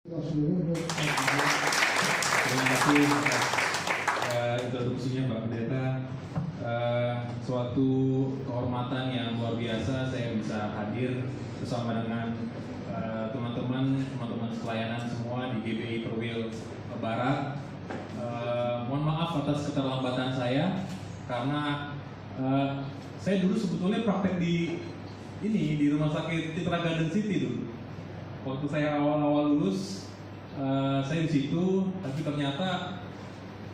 Terima kasih introduksinya Mbak Pendeta. Suatu kehormatan yang luar biasa saya bisa hadir bersama dengan teman-teman pelayanan semua di GBI Perwil Barat. Mohon maaf atas keterlambatan saya karena saya dulu sebetulnya praktek di Rumah Sakit Citra Garden City dulu. Waktu saya awal-awal lulus, saya di situ, tapi ternyata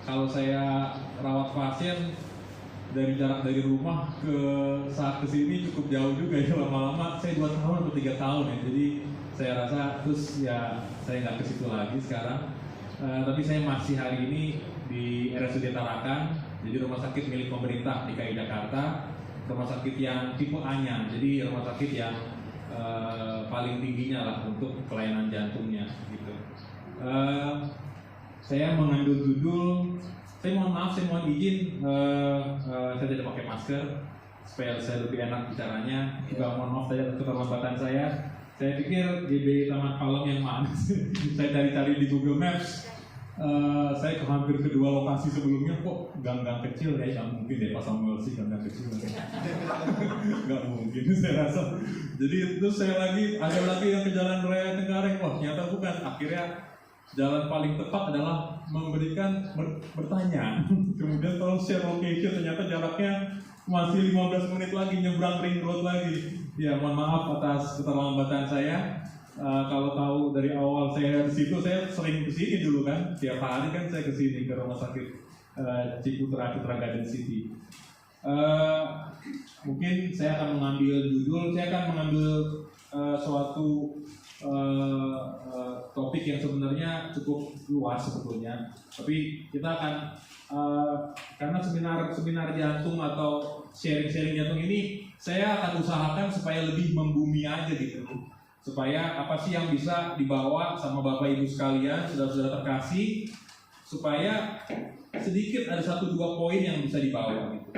kalau saya rawat pasien dari jarak dari rumah ke saat kesini cukup jauh juga ya, lama-lama saya 2 tahun atau 3 tahun ya. Jadi saya rasa terus ya saya nggak ke situ lagi sekarang. Tapi saya masih hari ini di RSUD Tarakan, jadi rumah sakit milik pemerintah DKI Jakarta, rumah sakit yang tipe A-nya, jadi rumah sakit yang paling tingginya lah untuk pelayanan jantungnya gitu. Saya mengambil judul, saya mohon izin, saya tidak pakai masker supaya saya lebih enak bicaranya. Juga mohon maaf saya keterlambatan saya. Saya pikir GBI Taman Palem yang mana sih? Saya cari-cari di Google Maps. Saya hampir kedua lokasi sebelumnya kok gang-gang kecil ya, nggak mungkin deh Pak Samuel sih gang-gang kecil nggak mungkin saya rasa. Jadi terus saya ada lagi yang ke Jalan Raya Cengkareng, wah ternyata bukan. Akhirnya jalan paling tepat adalah bertanya. Kemudian kalau share location ternyata jaraknya masih 15 menit lagi nyebrang ring road lagi. Ya mohon maaf atas keterlambatan saya. Kalau tahu dari awal saya di situ, saya sering kesini dulu kan, tiap hari kan saya kesini ke rumah sakit Citra Garden City. Mungkin saya akan mengambil judul, saya akan mengambil suatu topik yang sebenarnya cukup luas sebetulnya, tapi kita akan karena seminar jantung atau sharing jantung ini, saya akan usahakan supaya lebih membumi aja gitu. Supaya apa sih yang bisa dibawa sama Bapak Ibu sekalian, saudara-saudara terkasih, supaya sedikit ada 1-2 poin yang bisa dibawa gitu.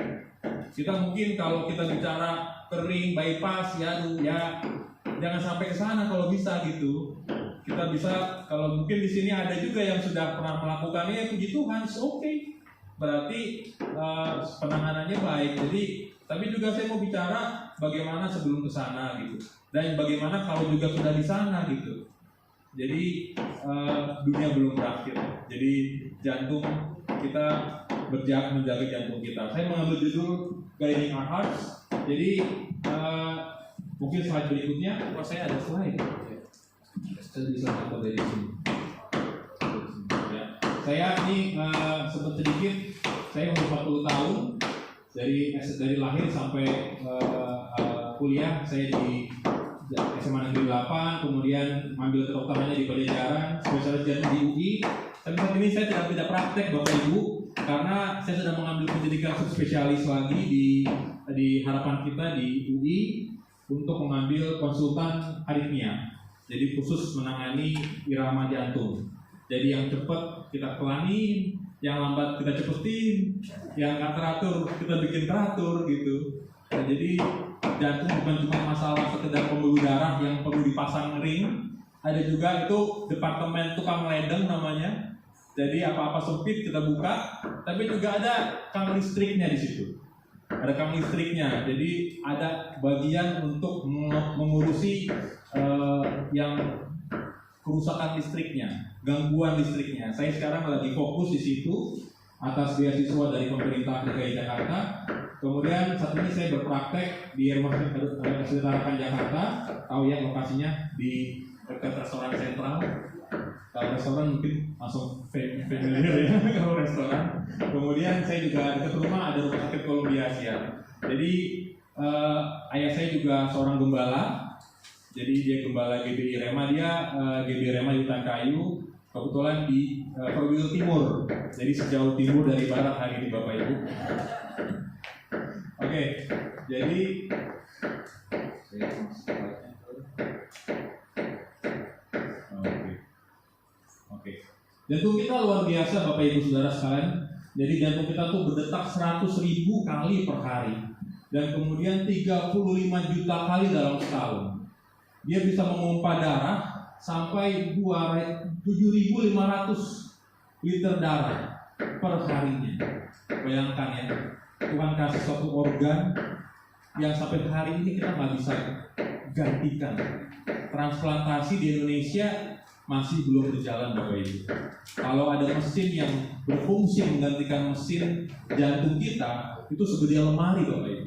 Kita mungkin kalau kita bicara kering, bypass, ya jangan sampai ke sana kalau bisa gitu. Kita bisa, kalau mungkin di sini ada juga yang sudah pernah melakukannya, puji Tuhan, oke. Berarti penanganannya baik. Jadi, tapi juga saya mau bicara bagaimana sebelum ke sana gitu. Dan bagaimana kalau juga sudah di sana gitu. Jadi dunia belum berakhir. Jadi jantung kita menjaga jantung kita. Saya mengambil judul Guiding Our Hearts. Jadi mungkin slide berikutnya. Kalau saya ada slide, saya bisa lihat dari sini. Ya. Saya ini sempat sedikit. Saya umur 40 tahun. Dari lahir sampai kuliah saya di SMA Negeri 8, kemudian ambil kedokterannya di Pajajaran, spesialis jantung di UI. Tapi saat ini saya tidak praktek Bapak Ibu, karena saya sudah mengambil pendidikan subspesialis lagi di harapan kita di UI untuk mengambil konsultan aritmia. Jadi khusus menangani irama jantung. Jadi yang cepat kita kelani, yang lambat kita cepetin, yang nggak teratur kita bikin teratur gitu. Nah, jadi jantung bukan cuma masalah sekedar pembuluh darah yang perlu dipasang ring, ada juga itu departemen tukang ledeng namanya. Jadi apa-apa sempit kita buka, tapi juga ada kang listriknya di situ. Ada kang listriknya, jadi ada bagian untuk mengurusi yang kerusakan listriknya, gangguan listriknya. Saya sekarang lagi fokus di situ atas beasiswa dari pemerintah DKI Jakarta. Kemudian saat ini saya berpraktek di Rumah Sakit Tarakan Jakarta. Tahu ya lokasinya di dekat restoran sentral. Kalau restoran mungkin langsung familiar ya kalau restoran. Kemudian saya juga dekat rumah ada Rumah Sakit Columbia Asia. Jadi ayah saya juga seorang gembala. Jadi dia gembala GBI Rema, GBI Rema Hutan Kayu. Kebetulan di Perwil Timur. Jadi sejauh timur dari barat hari ini Bapak Ibu. Oke, jadi Oke. Jantung kita luar biasa Bapak Ibu Saudara sekalian. Jadi jantung kita tuh berdetak 100.000 kali per hari. Dan kemudian 35 juta kali dalam setahun. Dia bisa memompa darah sampai 7.500 liter darah per harinya. Bayangkan ya, Tuhan kasih suatu organ yang sampai hari ini kita nggak bisa gantikan. Transplantasi di Indonesia masih belum berjalan, Bapak Ibu. Kalau ada mesin yang berfungsi menggantikan mesin jantung kita, itu segede lemari, Bapak Ibu.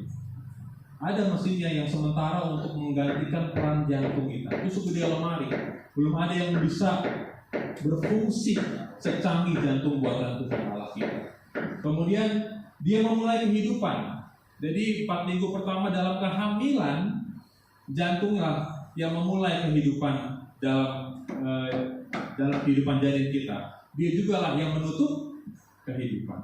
Ada mesinnya yang sementara untuk menggantikan peran jantung kita, itu segede lemari. Belum ada yang bisa berfungsi secanggih jantung buatan Tuhan Allah kita. Kemudian dia memulai kehidupan. Jadi 4 minggu pertama dalam kehamilan, jantunglah yang memulai kehidupan dalam kehidupan janin kita. Dia juga lah yang menutup kehidupan.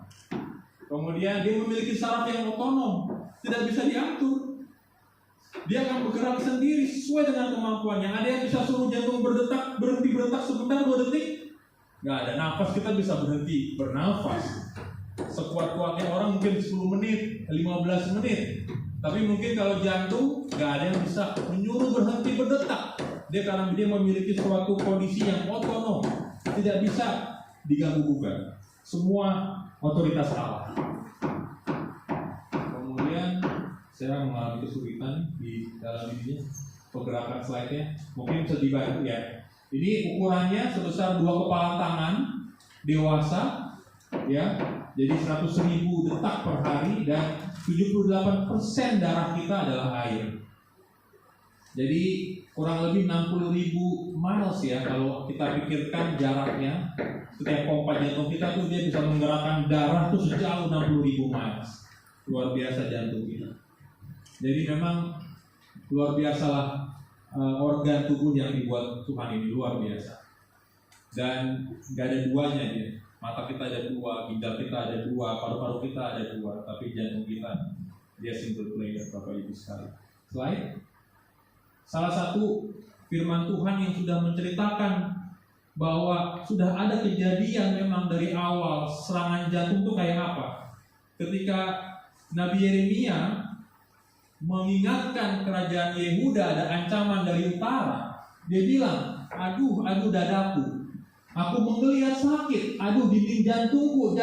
Kemudian dia memiliki saraf yang otonom, tidak bisa diatur. Dia akan bergerak sendiri sesuai dengan kemampuannya. Ada yang bisa suruh jantung berhenti berdetak sebentar 2 detik. Nggak ada. Nafas kita bisa berhenti bernafas. Sekuat-kuatnya orang mungkin 10 menit, 15 menit. Tapi mungkin kalau jantung nggak ada yang bisa menyuruh berhenti berdetak. Dia karena dia memiliki suatu kondisi yang otonom, tidak bisa diganggu-gugat. Semua otoritas Allah. Kemudian saya mengalami kesulitan di dalam ininya, pergerakan slide-nya. Mungkin bisa dibantu ya. Ini ukurannya sebesar 2 kepala tangan dewasa, ya. Jadi 100.000 detak per hari dan 78% darah kita adalah air. Jadi kurang lebih 60.000 miles ya kalau kita pikirkan jaraknya. Setiap pompa jantung kita tuh dia bisa menggerakkan darah tuh sejauh 60.000 miles. Luar biasa jantung kita. Jadi memang luar biasalah organ tubuh yang dibuat Tuhan ini, luar biasa. Dan gak ada duanya dia. Mata kita ada 2, ginjal kita ada 2, paru-paru kita ada 2, tapi jantung kita dia single player, Bapak Ibu sekalian. Slide. Salah satu firman Tuhan yang sudah menceritakan bahwa sudah ada kejadian memang dari awal serangan jantung itu kayak apa. Ketika Nabi Yeremia mengingatkan kerajaan Yehuda ada ancaman dari utara, dia bilang, aduh dadaku, aku menggeliat sakit, aduh dinding jantungku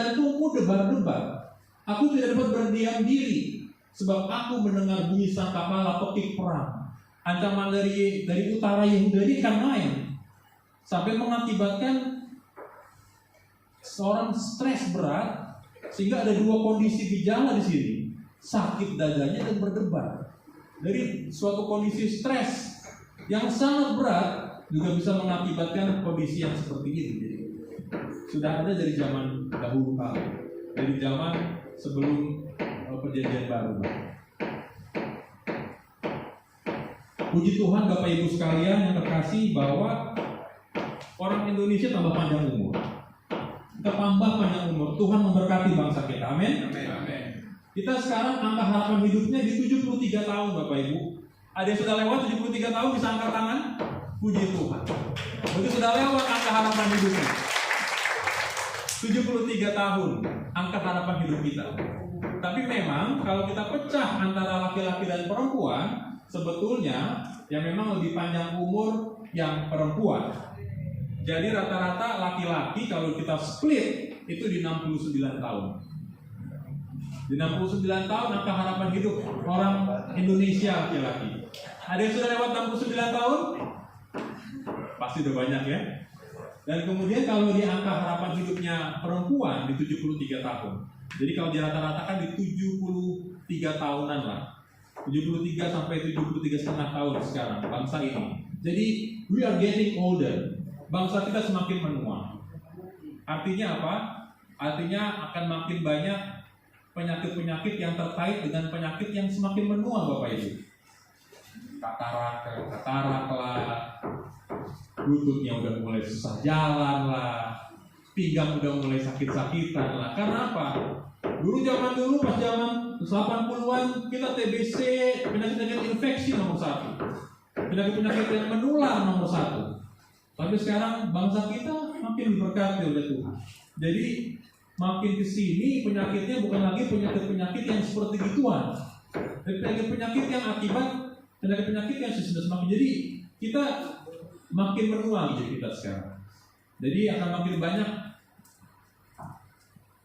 debar-debar. Aku tidak dapat berdiam diri, sebab aku mendengar bunyi sangkakala petik perang. Ancaman dari utara Yehuda ini kan main, sampai mengakibatkan seorang stres berat, sehingga ada 2 kondisi gejala di sini, sakit dadanya dan berdebar. Dari suatu kondisi stres yang sangat berat juga bisa mengakibatkan kondisi yang seperti ini. Sudah ada dari zaman dahulu kala, dari zaman sebelum perjanjian baru. Puji Tuhan Bapak Ibu sekalian yang terkasih bahwa orang Indonesia tambah panjang umur. Kita tambah panjang umur. Tuhan memberkati bangsa kita. Amin. Kita sekarang angka harapan hidupnya di 73 tahun Bapak Ibu. Ada yang sudah lewat 73 tahun bisa angkat tangan? Puji Tuhan. Begitu sudah lewat angka harapan hidupnya. 73 tahun angka harapan hidup kita. Tapi memang kalau kita pecah antara laki-laki dan perempuan, sebetulnya yang memang lebih panjang umur yang perempuan. Jadi rata-rata laki-laki kalau kita split itu di 69 tahun. Di 69 tahun angka harapan hidup orang Indonesia laki-laki. Ada yang sudah lewat 69 tahun? Pasti udah banyak ya. Dan kemudian kalau di angka harapan hidupnya perempuan di 73 tahun. Jadi kalau dirata-ratakan di 73 tahunan lah. 73 sampai 73,5 tahun sekarang bangsa ini. Jadi we are getting older. Bangsa kita semakin menua. Artinya apa? Artinya akan makin banyak penyakit-penyakit yang terkait dengan penyakit yang semakin menua, Bapak Ibu. Katarak lah, lututnya udah mulai susah jalan lah, pinggang udah mulai sakit-sakitan lah. Karena apa? Zaman dulu pas zaman 80-an kita TBC, penyakit-penyakit infeksi nomor 1, penyakit-penyakit yang menular nomor 1. Tapi sekarang bangsa kita makin diberkati oleh Tuhan. Jadi makin kesini penyakitnya bukan lagi penyakit-penyakit yang seperti gituan, tapi penyakit-penyakit yang akibat penyakit-penyakit yang sudah semakin. Jadi kita makin menua di kita sekarang. Jadi akan makin banyak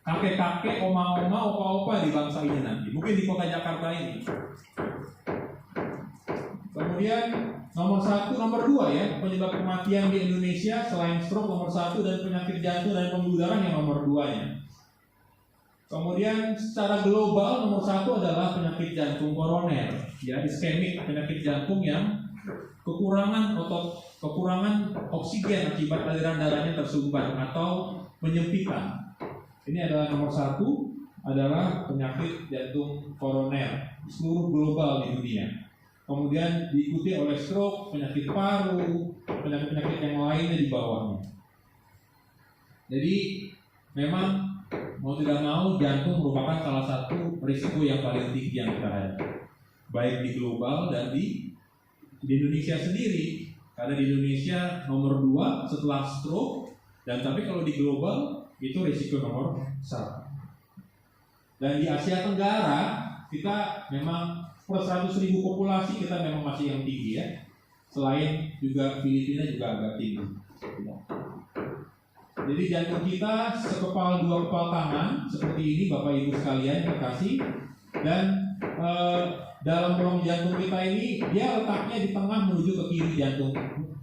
kakek-kakek, oma-oma, opa-opa di bangsa ini nanti. Mungkin di kota Jakarta ini. Kemudian nomor 1, nomor 2 ya, penyebab kematian di Indonesia selain stroke nomor 1 dan penyakit jantung dan pembuluh darah yang nomor 2-nya. Kemudian secara global nomor 1 adalah penyakit jantung koroner, ya, iskemik, penyakit jantung yang kekurangan oksigen akibat aliran darahnya tersumbat atau penyempitan. Ini adalah nomor 1, adalah penyakit jantung koroner seluruh global di dunia. Kemudian diikuti oleh stroke, penyakit paru, penyakit-penyakit yang lainnya di bawahnya. Jadi memang mau tidak mau jantung merupakan salah satu risiko yang paling tinggi yang kita hadapi, baik di global dan di Indonesia sendiri. Karena di Indonesia nomor 2 setelah stroke, dan tapi kalau di global itu risiko nomor 1. Dan di Asia Tenggara kita memang per 100.000 populasi kita memang masih yang tinggi ya. Selain juga Filipina juga agak tinggi. Jadi jantung kita sekepal 2 kepal tangan seperti ini Bapak Ibu sekalian terkasih. Dan dalam ruang jantung kita ini dia letaknya di tengah menuju ke kiri jantung,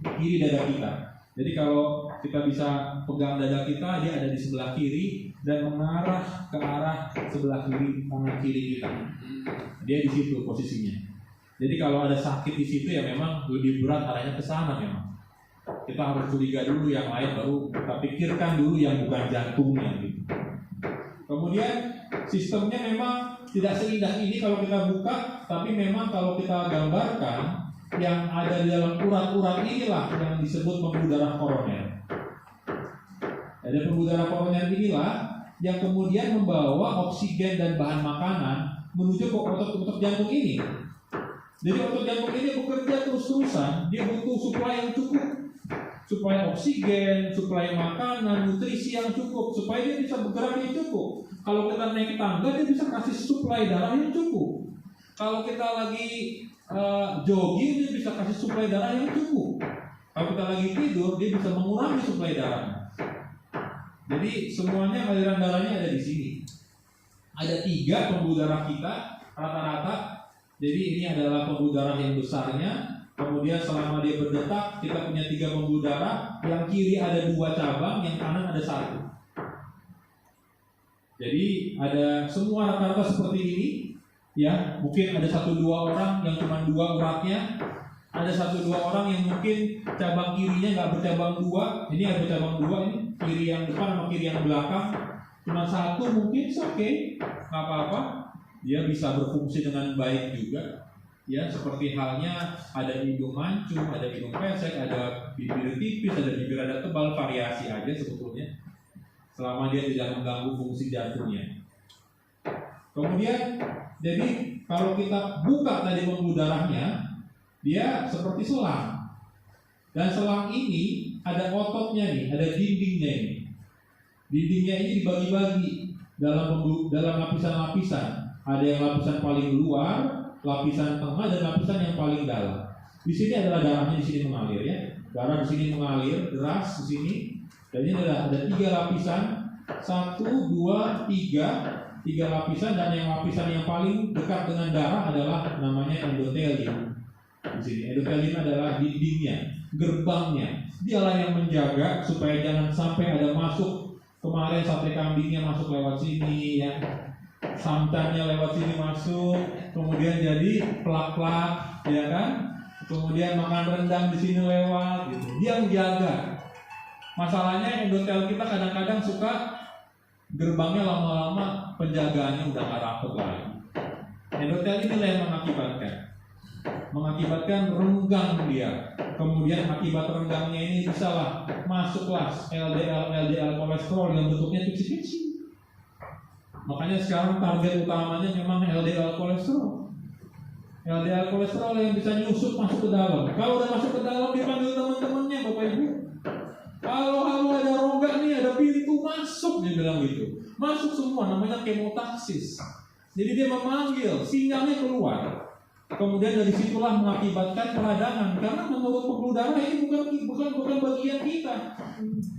kiri dada kita. Jadi kalau kita bisa pegang dada kita, dia ada di sebelah kiri dan mengarah ke arah sebelah kiri tangan kiri kita. Dia di situ posisinya. Jadi kalau ada sakit di situ ya memang lebih berat arahnya ke sana memang. Kita harus curiga dulu yang lain, baru kita pikirkan dulu yang bukan jantungnya gitu. Kemudian sistemnya memang tidak seindah ini kalau kita buka, tapi memang kalau kita gambarkan yang ada di dalam urat-urat inilah yang disebut pembuluh darah koroner. Ada pembuluh darah koroner inilah yang kemudian membawa oksigen dan bahan makanan menuju ke otot-otot jantung ini. Jadi otot jantung ini bekerja terus-terusan, dia butuh suplai yang cukup, suplai oksigen, suplai makanan, nutrisi yang cukup supaya dia bisa bergerak yang cukup. Kalau kita naik tangga dia bisa kasih suplai darah yang cukup. Kalau kita lagi jogging dia bisa kasih suplai darah yang cukup. Kalau kita lagi tidur dia bisa mengurangi suplai darahnya. Jadi semuanya aliran darahnya ada di sini. Ada 3 pembuluh darah kita rata-rata. Jadi ini adalah pembuluh darah yang besarnya. Kemudian selama dia berdetak kita punya 3 pembuluh darah. Yang kiri ada 2 cabang, yang kanan ada 1. Jadi ada semua rata-rata seperti ini. Ya, mungkin ada 1-2 orang yang cuma 2 uratnya. Ada 1-2 orang yang mungkin cabang kirinya nggak bercabang 2. Ini ada bercabang 2 ini, kiri yang depan sama kiri yang belakang. Cuma 1 mungkin, oke, nggak apa-apa. Dia bisa berfungsi dengan baik juga. Ya, seperti halnya ada hidung mancung, ada hidung pesek, ada bibir tipis, ada bibir ada tebal, variasi aja sebetulnya. Selama dia tidak mengganggu fungsi jantungnya. Kemudian, jadi kalau kita buka tadi pembuluh darahnya, dia seperti selang. Dan selang ini ada ototnya nih, ada dindingnya ini. Dindingnya ini dibagi-bagi dalam lapisan-lapisan. Ada yang lapisan paling luar, lapisan tengah, dan lapisan yang paling dalam. Di sini adalah darahnya di sini mengalir ya. Darah di sini mengalir deras di sini. Dan ini ada 3 lapisan, 1, 2, 3 lapisan, dan yang lapisan yang paling dekat dengan darah adalah namanya endotelium. Di sini endotelium adalah dindingnya, gerbangnya. Dialah yang menjaga supaya jangan sampai ada masuk. Kemarin sate kambingnya masuk lewat sini ya. Santannya lewat sini masuk, kemudian jadi plak-plak, ya kan? Kemudian makan rendang di sini lewat, gitu. Dia menjaga. Masalahnya endotel kita kadang-kadang suka gerbangnya lama-lama penjagaannya udah nggak rapet lagi. Endotel inilah yang mengakibatkan renggang dia. Kemudian akibat renggangnya ini bisalah masuklah LDL kolesterol yang bentuknya kecil-kecil. Makanya sekarang target utamanya memang LDL kolesterol. LDL kolesterol yang bisa nyusup masuk ke dalam. Kalau udah masuk ke dalam dipanggil teman-temannya Bapak Ibu. Kalau ada rongga nih, ada pintu masuk, dia bilang gitu. Masuk semua, namanya kemotaksis. Jadi dia memanggil, sinyalnya keluar. Kemudian dari situlah mengakibatkan peradangan, karena menurut pembuluh darah ini bukan bagian kita.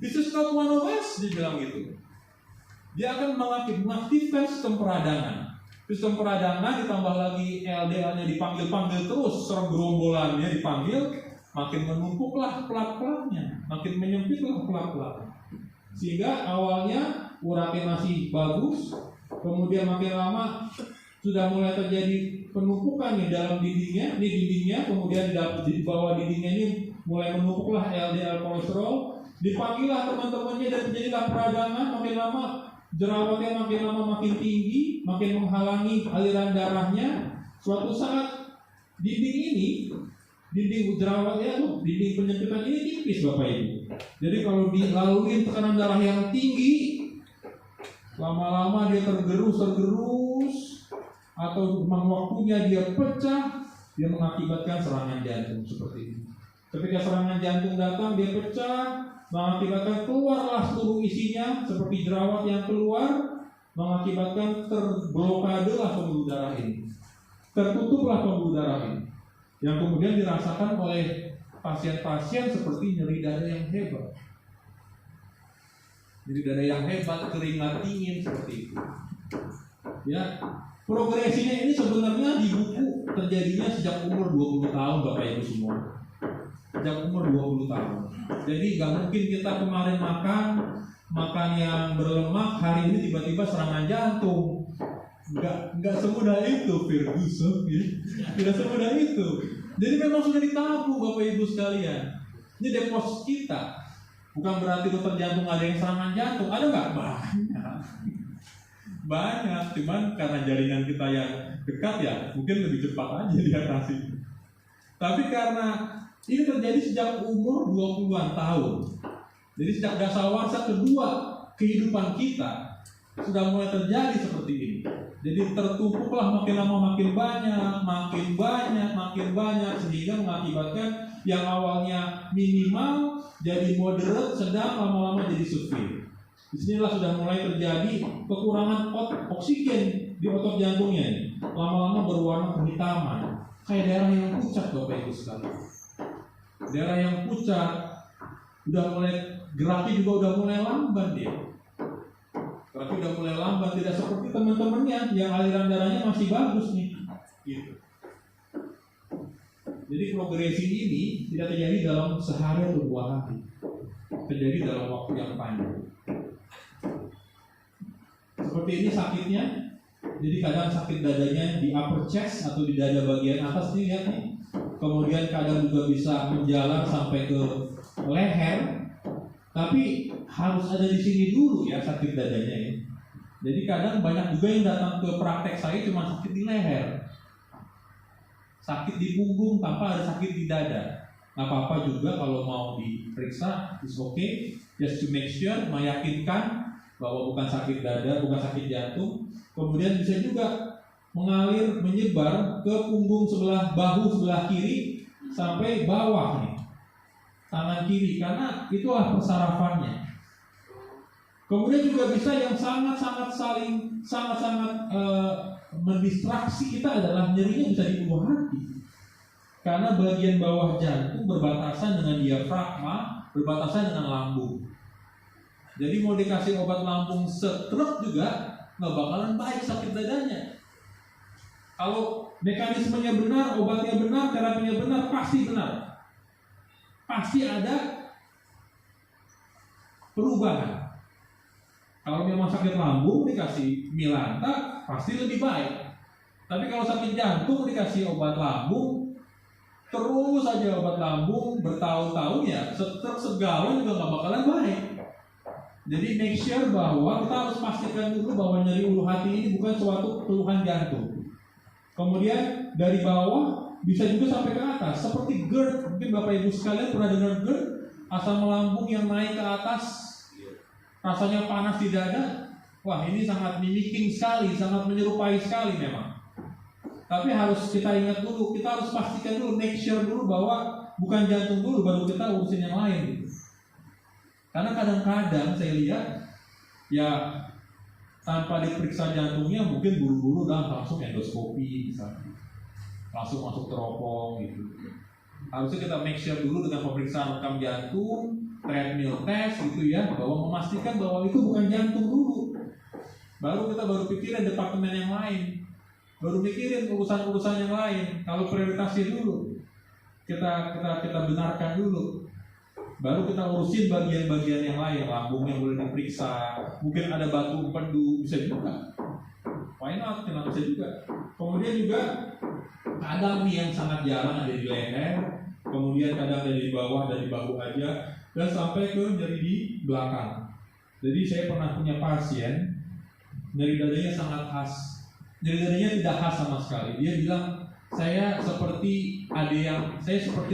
This is not one of us, dia bilang gitu. Dia akan mengaktifkan sistem peradangan. Sistem peradangan ditambah lagi LDL-nya dipanggil terus, gerombolannya dipanggil, makin menumpuklah plak-plaknya, makin menyempitlah plak-plak. Sehingga awalnya uratnya masih bagus, kemudian makin lama sudah mulai terjadi penumpukan di dalam dindingnya, kemudian di bawah dindingnya ini mulai menumpuklah LDL kolesterol, dipanggillah teman-temannya dan terjadilah peradangan, makin lama jerawatnya makin lama makin tinggi, makin menghalangi aliran darahnya. Suatu saat dinding jerawatnya dinding penyempitan ini tipis Bapak Ibu. Jadi kalau dilalui tekanan darah yang tinggi, lama-lama dia tergerus, atau memang waktunya dia pecah, dia mengakibatkan serangan jantung seperti ini. Ketika serangan jantung datang, dia pecah, mengakibatkan keluarlah seluruh isinya seperti jerawat yang keluar, mengakibatkan terblokadelah pembuluh darah ini, tertutuplah pembuluh darah ini, yang kemudian dirasakan oleh pasien-pasien seperti nyeri dada yang hebat, keringat dingin seperti itu. Ya, progresinya ini sebenarnya di buku terjadinya sejak umur 20 tahun Bapak Ibu semua. Sejak umur 20 tahun. Jadi gak mungkin kita kemarin makan yang berlemak, hari ini tiba-tiba serangan jantung. Gak semudah itu, Ferguson. Tidak semudah itu. Jadi memang sudah ditabung Bapak Ibu sekalian. Ini deposit kita. Bukan berarti dokter jantung ada yang serangan jantung. Ada nggak? Banyak, cuman karena jaringan kita yang dekat ya mungkin lebih cepat aja diatasi. Tapi karena ini terjadi sejak umur 20-an tahun, jadi sejak dasawarsa kedua kehidupan kita sudah mulai terjadi seperti ini. Jadi tertumpuklah makin lama makin banyak sehingga mengakibatkan yang awalnya minimal jadi moderate, sedang, lama-lama jadi severe. Disinilah sudah mulai terjadi kekurangan oksigen di otot jantungnya. Lama-lama berwarna kehitaman, kayak daerah yang pucat Bapak Ibu sekalian. Daerah yang pucat, udah mulai geraknya juga udah mulai lamban dia. Geraknya udah mulai lamban, tidak seperti teman-temannya yang aliran darahnya masih bagus nih. Gitu. Jadi progresi ini tidak terjadi dalam sehari atau 2 hari, terjadi dalam waktu yang panjang. Seperti ini sakitnya, jadi kadang sakit dadanya di upper chest atau di dada bagian atas nih, lihat nih. Kemudian kadang juga bisa menjalar sampai ke leher, tapi harus ada di sini dulu ya sakit dadanya ya. Jadi kadang banyak juga yang datang ke praktek saya cuma sakit di leher, sakit di punggung tanpa ada sakit di dada. Nggak apa-apa juga kalau mau diperiksa, is okay, just to make sure, meyakinkan bahwa bukan sakit dada, bukan sakit jantung. Kemudian bisa juga mengalir, menyebar ke punggung sebelah bahu sebelah kiri sampai bawah nih, tangan kiri, karena itulah persarafannya. Kemudian juga bisa yang sangat mendistraksi kita adalah nyerinya bisa di ulu hati, karena bagian bawah jantung berbatasan dengan diafragma, berbatasan dengan lambung. Jadi mau dikasih obat lambung setruk juga nggak bakalan baik sakit dadanya. Kalau mekanismenya benar, obatnya benar, terapinya benar, pasti benar. Pasti ada perubahan. Kalau memang sakit lambung dikasih Milanta pasti lebih baik. Tapi kalau sakit jantung dikasih obat lambung, terus aja obat lambung bertahun-tahun ya setruk segala juga nggak bakalan baik. Jadi make sure bahwa kita harus pastikan dulu bahwa nyeri ulu hati ini bukan suatu keluhan jantung. Kemudian dari bawah bisa juga sampai ke atas, seperti GERD. Mungkin Bapak Ibu sekalian pernah dengar GERD, asam lambung yang naik ke atas, rasanya panas di dada. Wah, ini sangat mimicking sekali, sangat menyerupai sekali memang. Tapi harus kita ingat dulu, kita harus pastikan dulu, make sure dulu bahwa bukan jantung dulu, baru kita urusin yang lain. Karena kadang-kadang saya lihat ya tanpa diperiksa jantungnya mungkin buru-buru langsung endoskopi misalnya. langsung masuk teropong gitu. Harusnya kita make sure dulu dengan pemeriksaan rekam jantung, treadmill test gitu ya, bahwa memastikan bahwa itu bukan jantung dulu. Baru kita pikirin departemen yang lain, baru mikirin urusan-urusan yang lain. Kalau prioritasnya dulu kita benarkan dulu, baru kita urusin bagian-bagian yang lain. Lambungnya boleh diperiksa, mungkin ada batu empedu, bisa juga. Why not? Kenapa bisa juga? Kemudian juga kadang nih yang sangat jarang ada di leher, kemudian kadang ada di bawah, dari bahu aja, dan sampai ke nyeri di belakang. Jadi saya pernah punya pasien, nyeri dadanya sangat khas. Nyeri dadanya tidak khas sama sekali. Dia bilang, saya seperti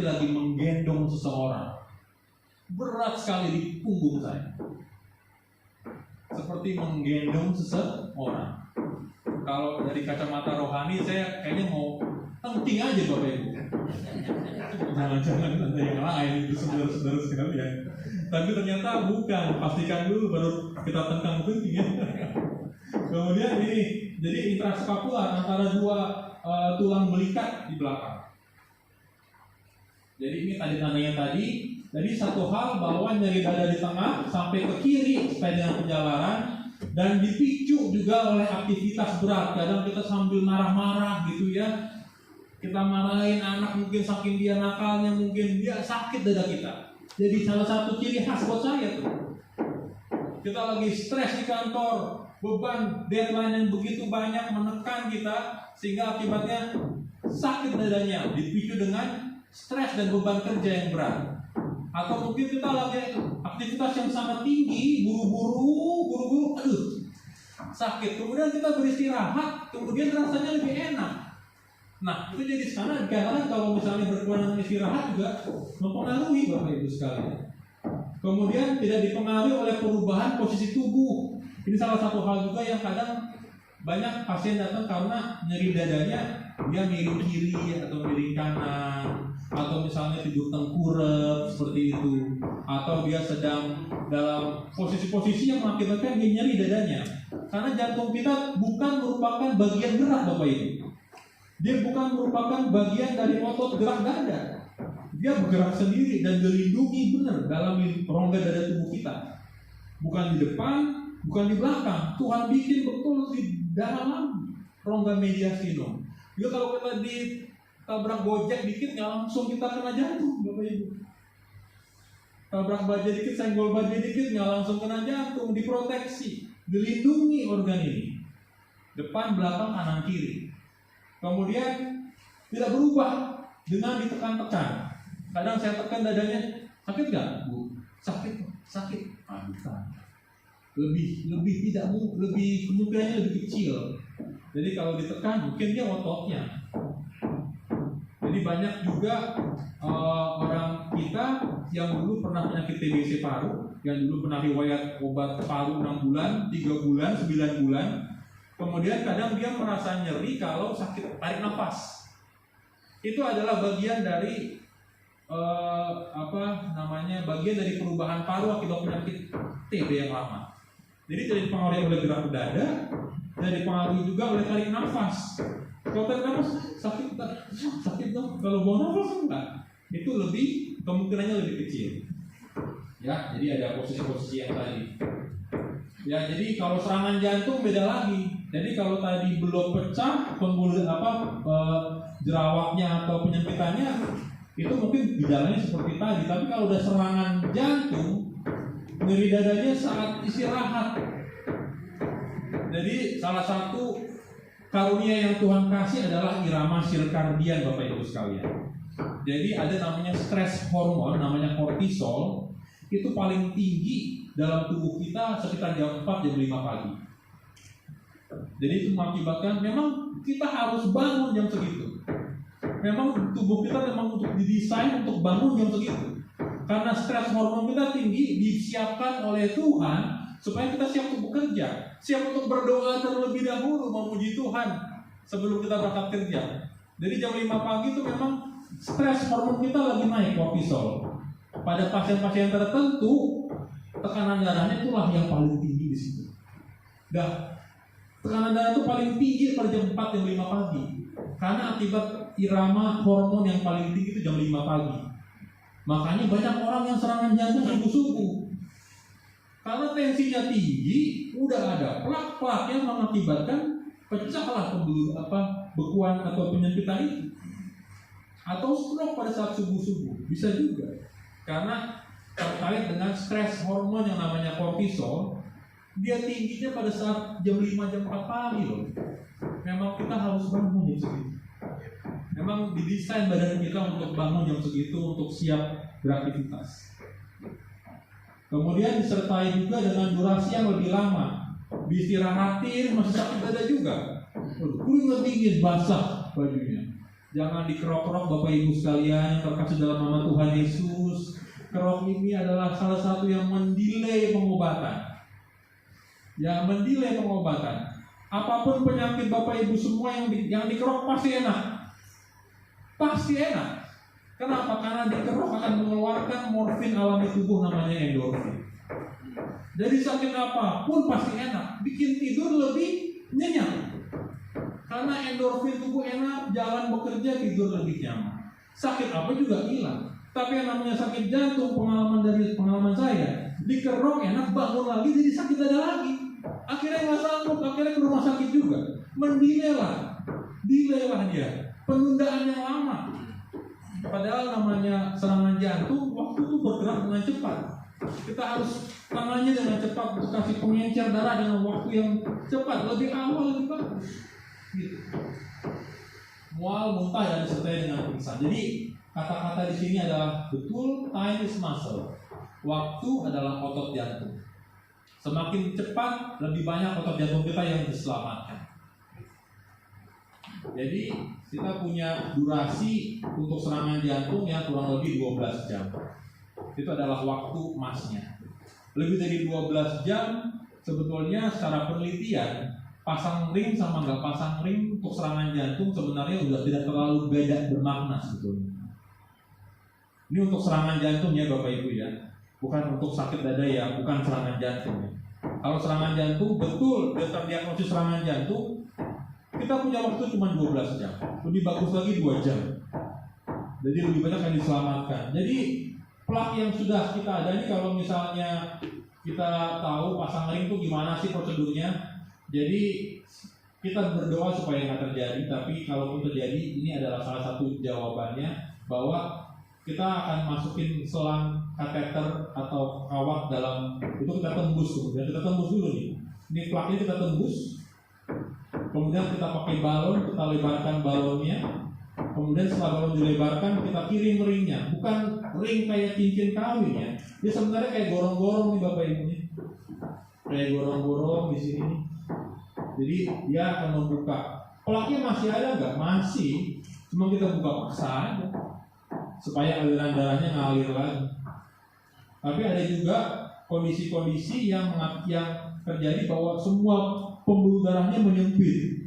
lagi menggendong seseorang. Berat sekali di punggung saya. Seperti menggendong seseorang. Kalau dari kacamata rohani, saya kayaknya mau penting aja Bapak Ibu. Jangan-jangan ada yang lain itu saudara-saudara sekalian. Tapi ternyata bukan. Pastikan dulu baru kita tentang penting ya. Kemudian ini, jadi intraskapular antara dua tulang belikat di belakang. Jadi ini tandanya tadi. Jadi satu hal bahwa nyeri dada di tengah sampai ke kiri supaya dengan penjalaran, dan dipicu juga oleh aktivitas berat. Kadang kita sambil marah-marah gitu ya. Kita marahin anak, mungkin saking dia nakalnya, mungkin dia sakit dada kita. Jadi salah satu ciri khas buat saya tuh. Kita lagi stres di kantor, beban deadline yang begitu banyak menekan kita, sehingga akibatnya sakit dadanya, dipicu dengan stres dan beban kerja yang berat. Atau mungkin kita lagi aktivitas yang sangat tinggi, buru-buru, aduh, sakit. Kemudian kita beristirahat, kemudian rasanya lebih enak. Nah, itu jadi sana kadang kalau misalnya berkurang istirahat juga mempengaruhi Bapak Ibu sekalian. Kemudian tidak dipengaruhi oleh perubahan posisi tubuh. Ini salah satu hal juga yang kadang banyak pasien datang karena nyeri dadanya, dia miring kiri atau miring kanan, atau misalnya tidur tengkurap seperti itu, atau dia sedang dalam posisi-posisi yang mengakibatkan dia nyeri dadanya. Karena jantung kita bukan merupakan bagian gerak Bapak Ibu. Dia bukan merupakan bagian dari otot gerak dada. Dia bergerak sendiri dan dilindungi benar dalam rongga dada tubuh kita. Bukan di depan, bukan di belakang. Tuhan bikin betul di dalam rongga mediastinum. Jadi kalau kita ditabrak gojek dikit, nggak langsung kita kena jantung, Bapak Ibu. Tabrak baja dikit, senggol baja dikit, nggak langsung kena jantung. Diproteksi, dilindungi organ ini. Depan, belakang, kanan, kiri. Kemudian tidak berubah dengan ditekan-tekan. Kadang saya tekan dadanya, sakit nggak, Bu? Sakit. Bukan. Lebih tidak, lebih kemungkinannya lebih kecil. Jadi kalau ditekan, mungkin dia ototnya. Jadi banyak juga orang kita yang dulu pernah penyakit TBC paru, yang dulu pernah riwayat obat paru 6 bulan, 3 bulan, 9 bulan. Kemudian kadang dia merasa nyeri kalau sakit tarik nafas. Itu adalah bagian dari bagian dari perubahan paru akibat penyakit TB yang lama. Jadi tidak dipengaruhi oleh gerak dada, dan dipengaruhi juga oleh tarik nafas. Kalau tarik nafas sakit dong. Kalau buang nafas enggak. Itu kemungkinannya lebih kecil. Ya, jadi ada posisi-posisi yang tadi. Ya, jadi kalau serangan jantung beda lagi. Jadi kalau tadi belum pecah jerawatnya atau penyempitannya, itu mungkin gejalanya seperti tadi. Tapi kalau udah serangan jantung, nyeri dadanya saat istirahat. Jadi salah satu karunia yang Tuhan kasih adalah irama sirkadian Bapak Ibu sekalian. Jadi ada namanya stres hormon, namanya kortisol. Itu paling tinggi dalam tubuh kita sekitar jam 4, jam 5 pagi. Jadi itu mengakibatkan memang kita harus bangun jam segitu. Memang tubuh kita memang untuk didesain untuk bangun jam segitu. Karena stres hormon kita tinggi, disiapkan oleh Tuhan supaya kita siap untuk bekerja, siap untuk berdoa terlebih dahulu memuji Tuhan sebelum kita berangkat kerja. Jadi jam 5 pagi itu memang stres hormon kita lagi naik, kortisol. Pada pasien-pasien tertentu tekanan darahnya itulah yang paling tinggi di situ. Tekanan darah itu paling tinggi pada jam 4, jam 5 pagi. Karena akibat irama hormon yang paling tinggi itu jam 5 pagi. Makanya banyak orang yang serangan jantung subuh-subuh. Karena tensinya tinggi, udah ada plak-plak yang mengakibatkan pecahlah bekuan atau penyempitan itu. Atau stroke pada saat subuh-subuh, bisa juga. Karena terkait dengan stres hormon yang namanya kortisol, dia tingginya pada saat jam 5 jam 4 pagi loh. Memang kita harus bangun jam segitu. Memang didesain badan kita untuk bangun jam segitu untuk siap beraktivitas. Kemudian disertai juga dengan durasi yang lebih lama. Diistirahatin masih sakit dada juga. Keringat dingin, basah bajunya. Jangan dikerok-kerok Bapak Ibu sekalian yang terkasih dalam nama Tuhan Yesus. Kerok ini adalah salah satu yang mendelay pengobatan. Yang mendelay pengobatan. Apapun penyakit Bapak Ibu semua yang dikerok pasti enak. Pasti enak. Kenapa? Karena dikerok akan mengeluarkan morfin alami tubuh namanya endorfin. Dari sakit apapun pasti enak. Bikin tidur lebih nyenyak. Karena endorfin tubuh enak, jalan bekerja, tidur lebih nyaman. Sakit apa juga hilang. Tapi yang namanya sakit jantung, pengalaman saya, dikerok enak, bangun lagi jadi sakit dada lagi. Akhirnya nggak sanggup, akhirnya ke rumah sakit juga. Delay lah dia. Penundaan yang lama. Padahal namanya serangan jantung, waktu itu bergerak dengan cepat. Kita harus tangannya dengan cepat, kasih pengencer darah dengan waktu yang cepat, lebih awal lebih bagus. Gitu. Mual, muntah dan disertai dengan pingsan. Jadi kata-kata di sini adalah betul, time is muscle. Waktu adalah otot jantung. Semakin cepat, lebih banyak otot jantung kita yang diselamatkan. Jadi kita punya durasi untuk serangan jantung yang kurang lebih 12 jam. Itu adalah waktu emasnya. Lebih dari 12 jam sebetulnya secara penelitian pasang ring sama nggak pasang ring untuk serangan jantung sebenarnya sudah tidak terlalu beda bermakna sebetulnya. Ini untuk serangan jantung ya Bapak Ibu ya, bukan untuk sakit dada ya, bukan serangan jantung. Kalau serangan jantung betul dia terdiagnosis serangan jantung, kita punya waktu cuma 12 jam, lebih bagus lagi 2 jam. Jadi lebih banyak yang diselamatkan. Jadi plak yang sudah kita ada ini kalau misalnya kita tahu pasang ring itu gimana sih prosedurnya. Jadi kita berdoa supaya nggak terjadi, tapi kalau terjadi ini adalah salah satu jawabannya bahwa kita akan masukin selang kateter atau kawat dalam itu kita tembus kemudian kita tembus dulu nih. Ini plaknya kita tembus, kemudian kita pakai balon, kita lebarkan balonnya, kemudian setelah balon dilebarkan kita kirim ringnya, bukan ring kayak cincin kawin ya. Dia sebenarnya kayak gorong-gorong nih Bapak Ibu nih, kayak gorong-gorong di sini nih. Jadi dia akan membuka. Plaknya masih ada nggak? Masih. Cuma kita buka paksa aja supaya aliran darahnya ngalir lagi. Tapi ada juga kondisi-kondisi yang terjadi bahwa semua pembuluh darahnya menyempit.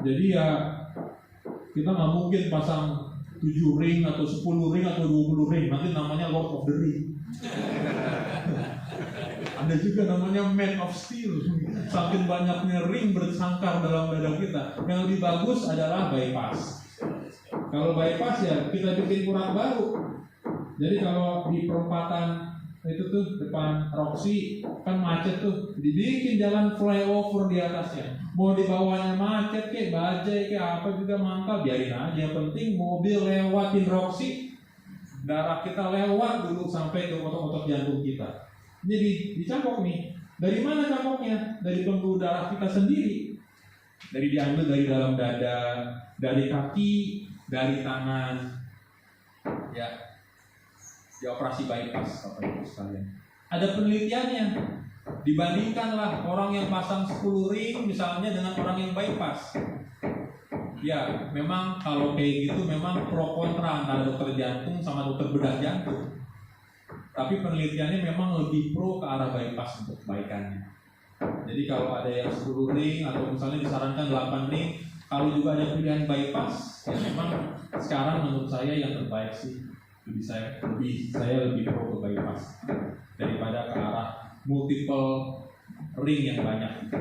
Jadi ya kita nggak mungkin pasang 7 ring atau 10 ring atau 20 ring. Nanti namanya Lord of the Ring. Ada juga namanya Man of Steel. Saking banyaknya ring bersangkar dalam dada kita. Yang lebih bagus adalah bypass. Kalau bypass ya kita bikin kurang baru. Jadi kalau di perempatan itu tuh depan Roxy kan macet tuh, dibikin jalan flyover di atasnya. Mau di bawahnya macet kayak bajai kayak apa juga mangkal, biarin aja. Penting mobil lewatin Roxy, darah kita lewat dulu sampai ke otot-otot jantung kita. Jadi dicangkok nih. Dari mana cangkoknya? Dari pembuluh darah kita sendiri. Dari diambil dari dalam dada, dari kaki, dari tangan. Ya. Di operasi bypass Bapak Ibu sekalian. Ada penelitiannya. Dibandingkanlah orang yang pasang 10 ring misalnya dengan orang yang bypass. Ya, memang kalau kayak gitu memang pro kontra antara dokter jantung sama dokter bedah jantung. Tapi penelitiannya memang lebih pro ke arah bypass untuk kebaikannya. Jadi kalau ada yang 10 ring atau misalnya disarankan 8 ring, kalau juga ada pilihan bypass, ya memang sekarang menurut saya yang terbaik sih. Saya lebih pro ke bypass daripada ke arah multiple ring yang banyak.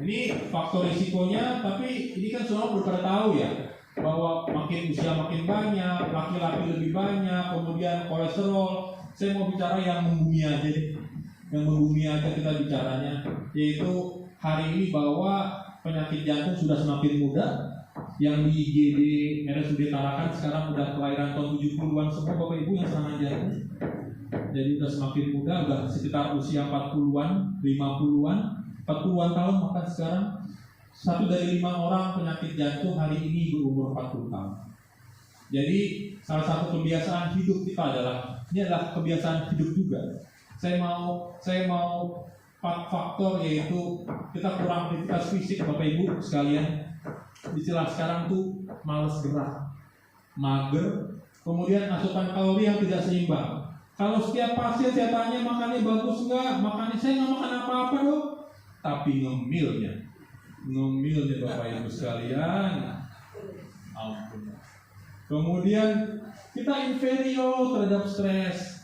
Ini Ini faktor risikonya, tapi ini kan semua udah pada tahu ya, bahwa makin usia makin banyak, laki-laki lebih banyak, kemudian kolesterol. Saya mau bicara yang membumi aja deh. Yang membumi aja kita bicaranya, yaitu hari ini bahwa penyakit jantung sudah semakin muda. Yang di IGD RSUD Tarakan sekarang udah kelahiran tahun 70-an semua Bapak Ibu yang serangan jantung. Jadi udah semakin muda, udah sekitar usia 40-an, 50-an, 40-an tahun, maka sekarang 1 dari 5 orang penyakit jantung hari ini berumur 40 tahun. Jadi salah satu kebiasaan hidup kita ini adalah kebiasaan hidup juga. Saya mau faktor yaitu kita kurang aktivitas fisik Bapak Ibu sekalian. Istilah sekarang tuh malas gerak, mager, kemudian asupan kalori yang tidak seimbang. Kalau setiap pasien saya tanya makannya bagus nggak, makannya saya nggak makan apa-apa dong, tapi ngemilnya Bapak Ibu sekalian, ampun. Kemudian kita inferior terhadap stres.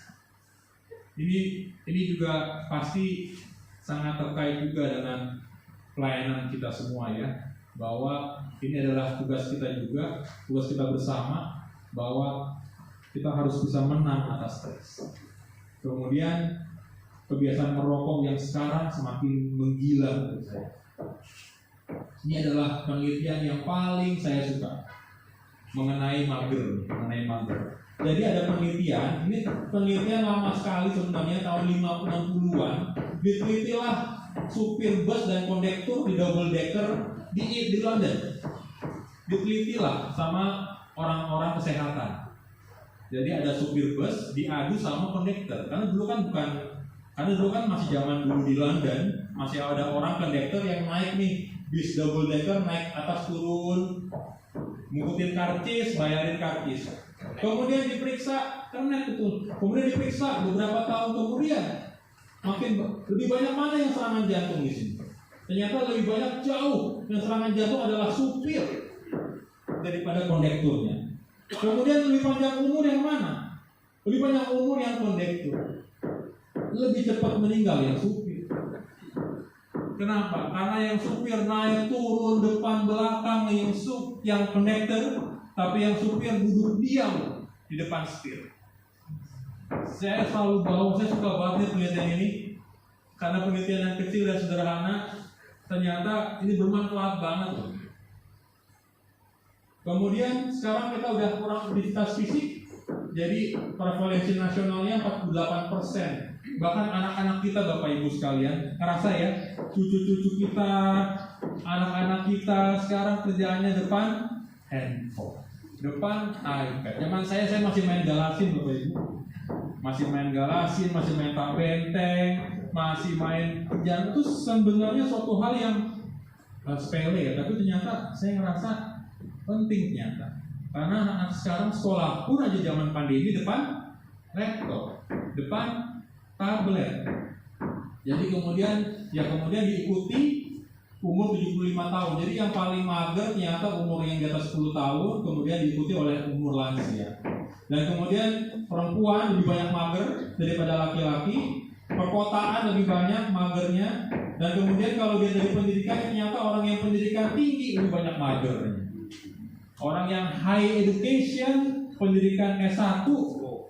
Ini juga pasti sangat terkait juga dengan pelayanan kita semua ya, bahwa ini adalah tugas kita juga, tugas kita bersama, bahwa kita harus bisa menang atas stres. Kemudian kebiasaan merokok yang sekarang semakin menggila menurut saya. Ini adalah penelitian yang paling saya suka mengenai mager. Jadi ada penelitian, ini penelitian lama sekali sebenarnya tahun 50-60-an, ditelitilah supir bus dan kondektur di double decker di London. Ditelitilah sama orang-orang kesehatan. Jadi ada supir bus diadu sama kondektur. Karena dulu kan masih zaman dulu di London, masih ada orang kondektur yang naik nih bis double decker, naik atas turun, ngikutin karcis, bayarin karcis. Kemudian diperiksa, kernet betul. Kemudian diperiksa beberapa tahun kemudian, makin lebih banyak mana yang serangan jantung di sini. Ternyata lebih banyak jauh yang serangan jantung adalah supir daripada kondekturnya. Kemudian lebih panjang umur yang mana? Lebih banyak umur yang kondektur. Lebih cepat meninggal yang supir. Kenapa? Karena yang supir naik turun depan belakang, yang kondektur, tapi yang supir duduk diam di depan setir. Saya suka banget penelitian ini, karena penelitian yang kecil dan sederhana, ternyata ini bermanfaat banget loh. Kemudian sekarang kita udah kurang aktivitas fisik, jadi prevalensi nasionalnya 48%. Bahkan anak-anak kita Bapak Ibu sekalian, ngerasa ya, cucu-cucu kita, anak-anak kita sekarang kerjaannya depan handphone, depan iPad. Zaman saya masih main galasin Bapak Ibu, masih main tak benteng, masih main kerjaan. Itu sebenarnya suatu hal yang sepele ya, tapi ternyata saya ngerasa penting ternyata. Karena anak-anak sekarang sekolah pun aja zaman pandemi depan laptop, depan tablet. Jadi kemudian diikuti umur 75 tahun. Jadi yang paling mager ternyata umur yang di atas 10 tahun, kemudian diikuti oleh umur lansia. Dan kemudian perempuan lebih banyak mager daripada laki-laki, perkotaan lebih banyak magernya, dan kemudian kalau dia dari pendidikan ternyata orang yang pendidikan tinggi lebih banyak magernya. Orang yang high education, pendidikan S1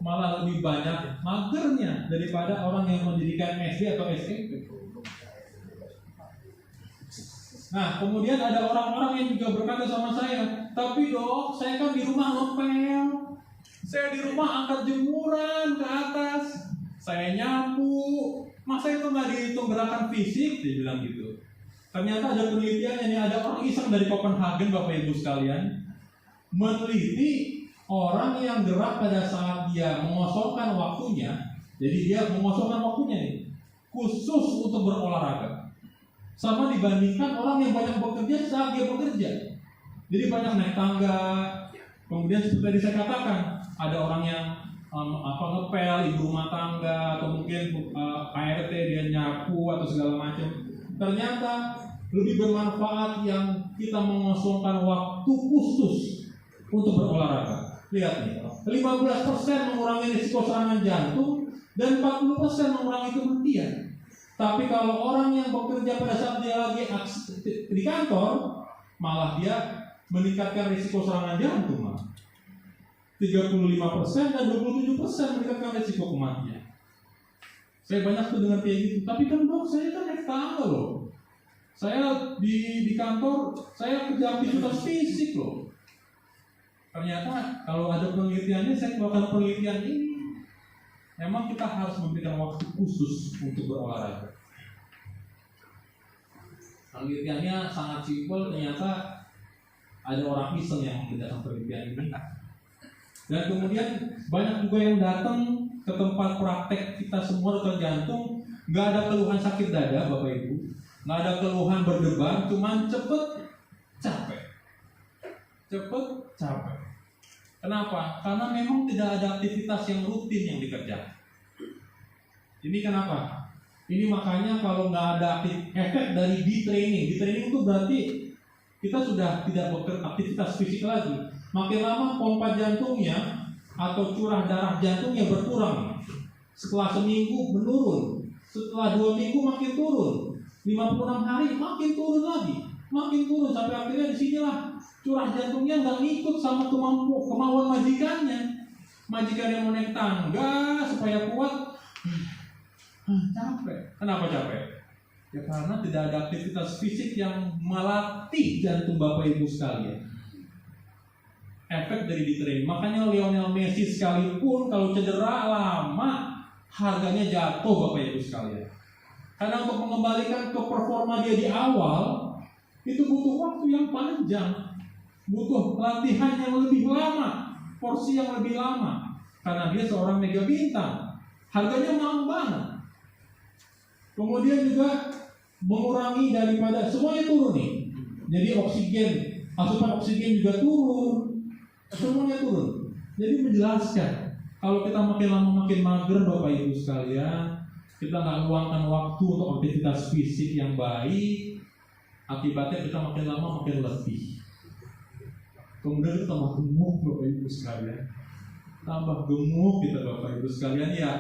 malah lebih banyak magernya daripada orang yang pendidikan SD atau SMP. Nah, kemudian ada orang-orang yang juga berkata sama saya, tapi dok, saya kan di rumah ngepel, saya di rumah angkat jemuran ke atas, saya nyapu, masa itu nggak dihitung gerakan fisik? Dia bilang gitu. Ternyata ada penelitian ini, ada orang iseng dari Copenhagen Bapak Ibu sekalian, meneliti orang yang gerak pada saat dia mengosongkan waktunya. Jadi dia mengosongkan waktunya nih, khusus untuk berolahraga, sama dibandingkan orang yang banyak bekerja saat dia bekerja. Jadi banyak naik tangga. Kemudian seperti tadi saya katakan, ada orang yang ngepel, ibu rumah tangga, atau mungkin ART dia nyapu atau segala macam. Ternyata lebih bermanfaat yang kita mengosongkan waktu khusus untuk berolahraga. Lihat nih, 15% mengurangi risiko serangan jantung dan 40% mengurangi kematian. Tapi kalau orang yang bekerja pada saat dia lagi di kantor, malah dia meningkatkan risiko serangan jantung. 35% dan 27% meningkatkan risiko kematian. Saya banyak tuh dengar kayak gitu. Tapi kan dok, saya kan naik tangga loh. Saya di kantor, saya kerja aktivitas fisik loh. Ternyata kalau ada penelitiannya, saya keluarkan penelitian ini. Memang kita harus memberikan waktu khusus untuk berolahraga. Penelitiannya sangat simpel, ternyata ada orang iseng yang mengerjakan penelitian ini. Dan kemudian banyak juga yang datang ke tempat praktek kita semua dokter jantung, nggak ada keluhan sakit dada, Bapak Ibu, nggak ada keluhan berdebar, cuman cepet capek. Kenapa? Karena memang tidak ada aktivitas yang rutin yang dikerjakan. Ini kenapa? Ini makanya kalau nggak ada efek dari detraining itu berarti kita sudah tidak beraktivitas fisik lagi. Makin lama pompa jantungnya atau curah darah jantungnya berkurang. Setelah seminggu menurun, setelah 2 minggu makin turun, 56 hari makin turun lagi, sampai akhirnya disinilah curah jantungnya nggak ngikut sama kemauan majikannya. Majikannya mau naik tangga supaya kuat, capek. Kenapa capek? Ya karena tidak ada aktivitas fisik yang melatih jantung Bapak Ibu sekalian. Efek dari detraining. Makanya Lionel Messi sekalipun kalau cedera lama, harganya jatuh Bapak Ibu sekalian. Karena untuk mengembalikan ke performa dia di awal, itu butuh waktu yang panjang. Butuh latihan yang lebih lama, porsi yang lebih lama. Karena dia seorang mega bintang, harganya mahal banget. Kemudian juga mengurangi daripada semuanya turun nih. Jadi asupan oksigen juga turun, semuanya turun. Jadi menjelaskan kalau kita makin lama makin mager Bapak Ibu sekalian, kita nggak luangkan waktu untuk aktivitas fisik yang baik, akibatnya kita makin lama makin letih. Kemudian kita tambah gemuk Bapak Ibu sekalian. Tambah gemuk kita Bapak Ibu sekalian, ya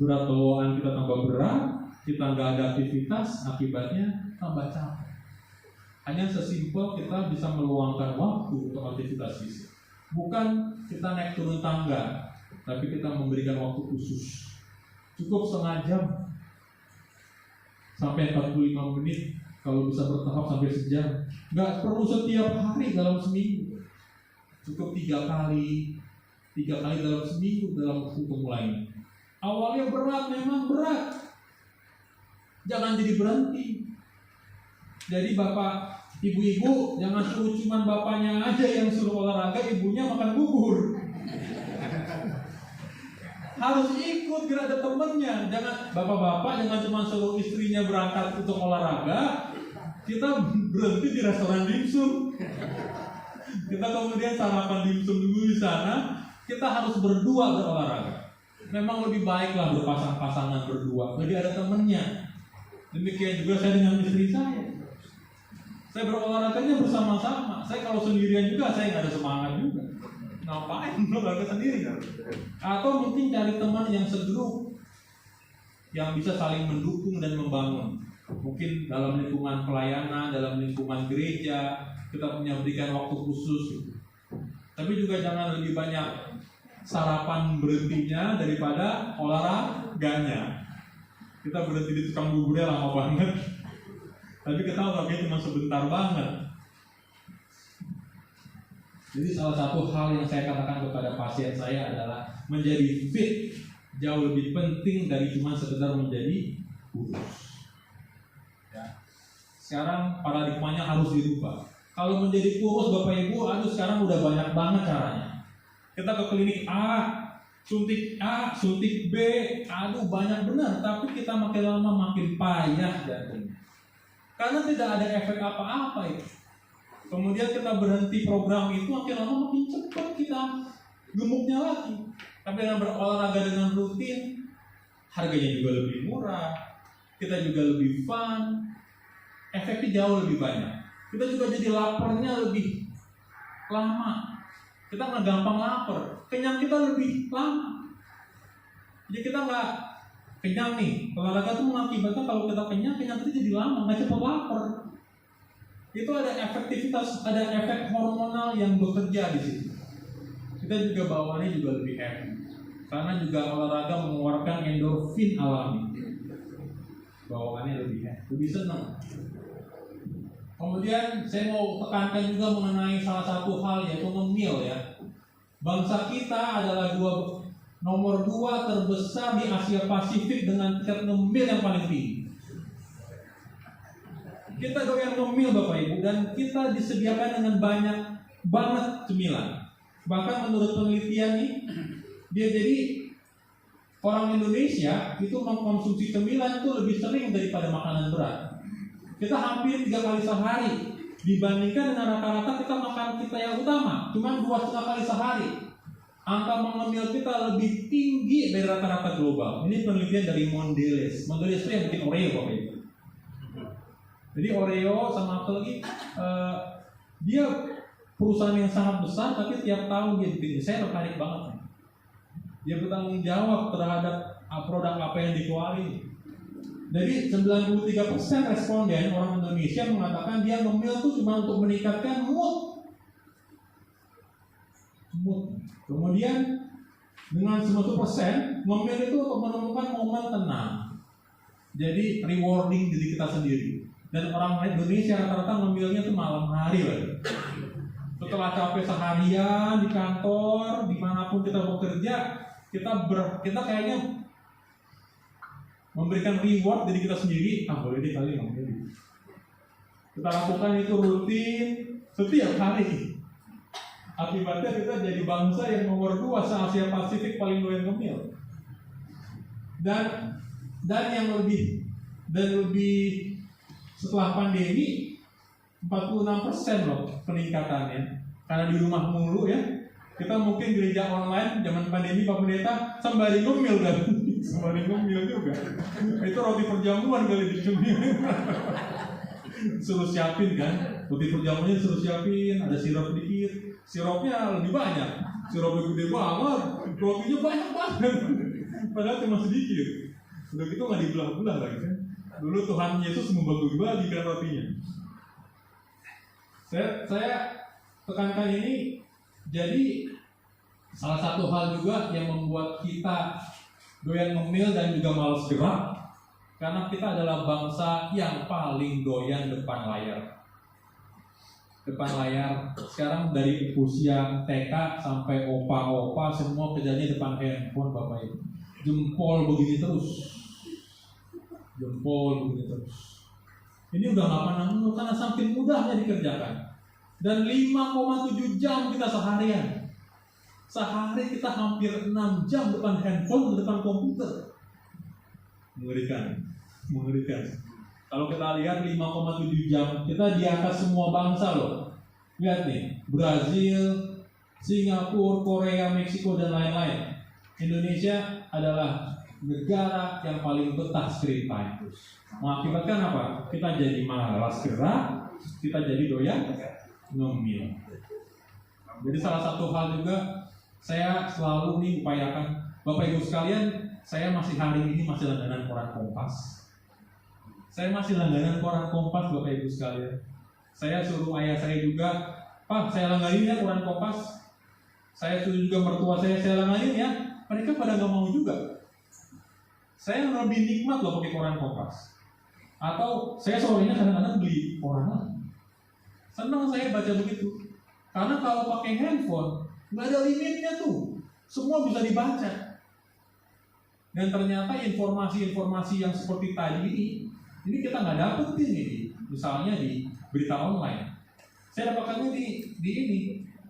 berat bawaan kita tambah berat, kita nggak ada aktivitas, akibatnya tambah capek. Hanya sesimpel kita bisa meluangkan waktu untuk aktivitas fisik. Bukan kita naik turun tangga, tapi kita memberikan waktu khusus. Cukup setengah jam sampai 45 menit, kalau bisa bertahap sampai sejam. Nggak perlu setiap hari dalam seminggu. Cukup 3 kali dalam seminggu dalam waktu pemulainya. Awalnya berat, memang berat. Jangan jadi berhenti. Jadi bapak, ibu-ibu jangan suruh cuman bapaknya aja yang suruh olahraga, ibunya makan bubur. Harus ikut gerak ada temennya. Jangan bapak-bapak jangan cuma suruh istrinya berangkat untuk olahraga, kita berhenti di restoran dimsum. Kita kemudian sarapan dimsum dulu di sana, kita harus berdua berolahraga. Memang lebih baiklah berpasang-pasangan berdua, jadi ada temennya. Demikian juga saya dengan istri saya. Saya berolahraganya bersama-sama. Saya kalau sendirian juga saya nggak ada semangat juga. Ngapain olahraga sendiri? Atau mungkin cari teman yang segrup, yang bisa saling mendukung dan membangun. Mungkin dalam lingkungan pelayanan, dalam lingkungan gereja, kita punya berikan waktu khusus. Tapi juga jangan lebih banyak sarapan berhentinya daripada olahraganya. Kita berhenti di tukang buburnya lama banget, tapi kita olahraganya cuma sebentar banget. Jadi salah satu hal yang saya katakan kepada pasien saya adalah menjadi fit jauh lebih penting dari cuma sekedar menjadi kurus. Ya. Sekarang paradigmanya harus dirubah. Kalau menjadi kurus Bapak Ibu, sekarang udah banyak banget caranya. Kita ke klinik A, suntik B, banyak benar. Tapi kita makin lama makin payah jantungnya. Karena tidak ada efek apa-apa itu. Kemudian kita berhenti program itu, makin lama makin cepat kita gemuknya lagi. Tapi dengan berolahraga dengan rutin, harganya juga lebih murah, kita juga lebih fun, efeknya jauh lebih banyak. Kita juga jadi laparnya lebih lama. Kita nggak gampang lapar, kenyang kita lebih lama. Jadi kita nggak kenyang nih. Olahraga tuh mengakibatkan kalau kita kenyang itu jadi lama, nggak cepat lapar. Itu ada efektivitas, ada efek hormonal yang bekerja di situ. Kita juga bawaannya juga lebih happy. Karena juga olahraga mengeluarkan endorfin alami. Bawaannya lebih happy, lebih senang. Kemudian saya mau tekankan juga mengenai salah satu hal yaitu ngemil ya. Bangsa kita adalah nomor 2 terbesar di Asia Pasifik dengan tingkat ngemil yang paling tinggi. Kita doyan ngemil Bapak Ibu, dan kita disediakan dengan banyak banget cemilan. Bahkan menurut penelitian nih, dia jadi orang Indonesia itu mengkonsumsi cemilan itu lebih sering daripada makanan berat. Kita hampir 3 kali sehari, dibandingkan dengan rata-rata kita makan kita yang utama cuma 2,5 kali sehari. Angka mengemil kita lebih tinggi dari rata-rata global. Ini penelitian dari Mondelez. Mondelez itu yang bikin Oreo Bapak Ibu. Jadi Oreo sama apa lagi? Dia perusahaan yang sangat besar, tapi tiap tahun dia bikin. Saya tertarik banget. Dia bertanggung jawab terhadap produk apa yang dikeluarin. Jadi 93% responden orang Indonesia mengatakan dia ngemil itu cuma untuk meningkatkan mood. Kemudian dengan 90% ngemil itu untuk menemukan momen tenang. Jadi rewarding diri kita sendiri. Dan orang Indonesia rata-rata ngemilnya itu malam hari lagi. Setelah capek seharian di kantor, dimanapun kita bekerja, kita kayaknya memberikan reward diri kita sendiri. Boleh deh kali ngemil. Kita lakukan itu rutin setiap hari. Akibatnya kita jadi bangsa yang nomor 2 se-Asia Pasifik paling doyan ngemil. Dan yang lebih setelah pandemi 46% loh peningkatannya. Karena di rumah mulu ya. Kita mungkin gereja online zaman pandemi Pak Pendeta sembari ngemil kan. Sembari ngemil juga. Itu roti perjamuan kali dicemil. Suruh siapin kan. Roti perjamuannya suruh siapin, ada sirup dikit. Sirupnya lebih banyak. Sirupnya gede banget. Rotinya banyak banget. Padahal cuma sedikit. Udah gitu nggak dibelah-belah lagi kan. Dulu Tuhan Yesus membagi-bagikan rotinya. Saya tekankan ini. Jadi salah satu hal juga yang membuat kita doyan ngemil dan juga malas gerak, karena kita adalah bangsa yang paling doyan depan layar. Depan layar. Sekarang dari usia TK sampai opa-opa semua kerjanya depan handphone Bapak Ibu. Jempol begini terus. Ini udah gak pernah menurut karena saking mudahnya dikerjakan. Dan 5,7 jam kita seharian. Sehari kita hampir 6 jam depan handphone, depan komputer. Mengerikan. Kalau kita lihat 5,7 jam, kita di atas semua bangsa loh. Lihat nih, Brazil, Singapura, Korea, Meksiko, dan lain-lain. Indonesia adalah negara yang paling betah screen time. Mengakibatkan apa? Kita jadi malas gerak, kita jadi doyan ngemil. Jadi salah satu hal juga saya selalu nih upayakan, Bapak Ibu sekalian, saya masih hari ini masih langganan koran Kompas. Bapak Ibu sekalian. Saya suruh ayah saya juga, Pak, saya langganin ya koran Kompas. Saya suruh juga mertua saya langganin ya. Mereka pada nggak mau juga. Saya lebih nikmat loh pakai koran Kompas. Atau saya sorenya kadang-kadang beli koran. Senang saya baca begitu. Karena kalau pakai handphone nggak ada limitnya tuh. Semua bisa dibaca. Dan ternyata informasi-informasi yang seperti tadi ini kita nggak dapetin ini. Misalnya di berita online. Saya dapatkannya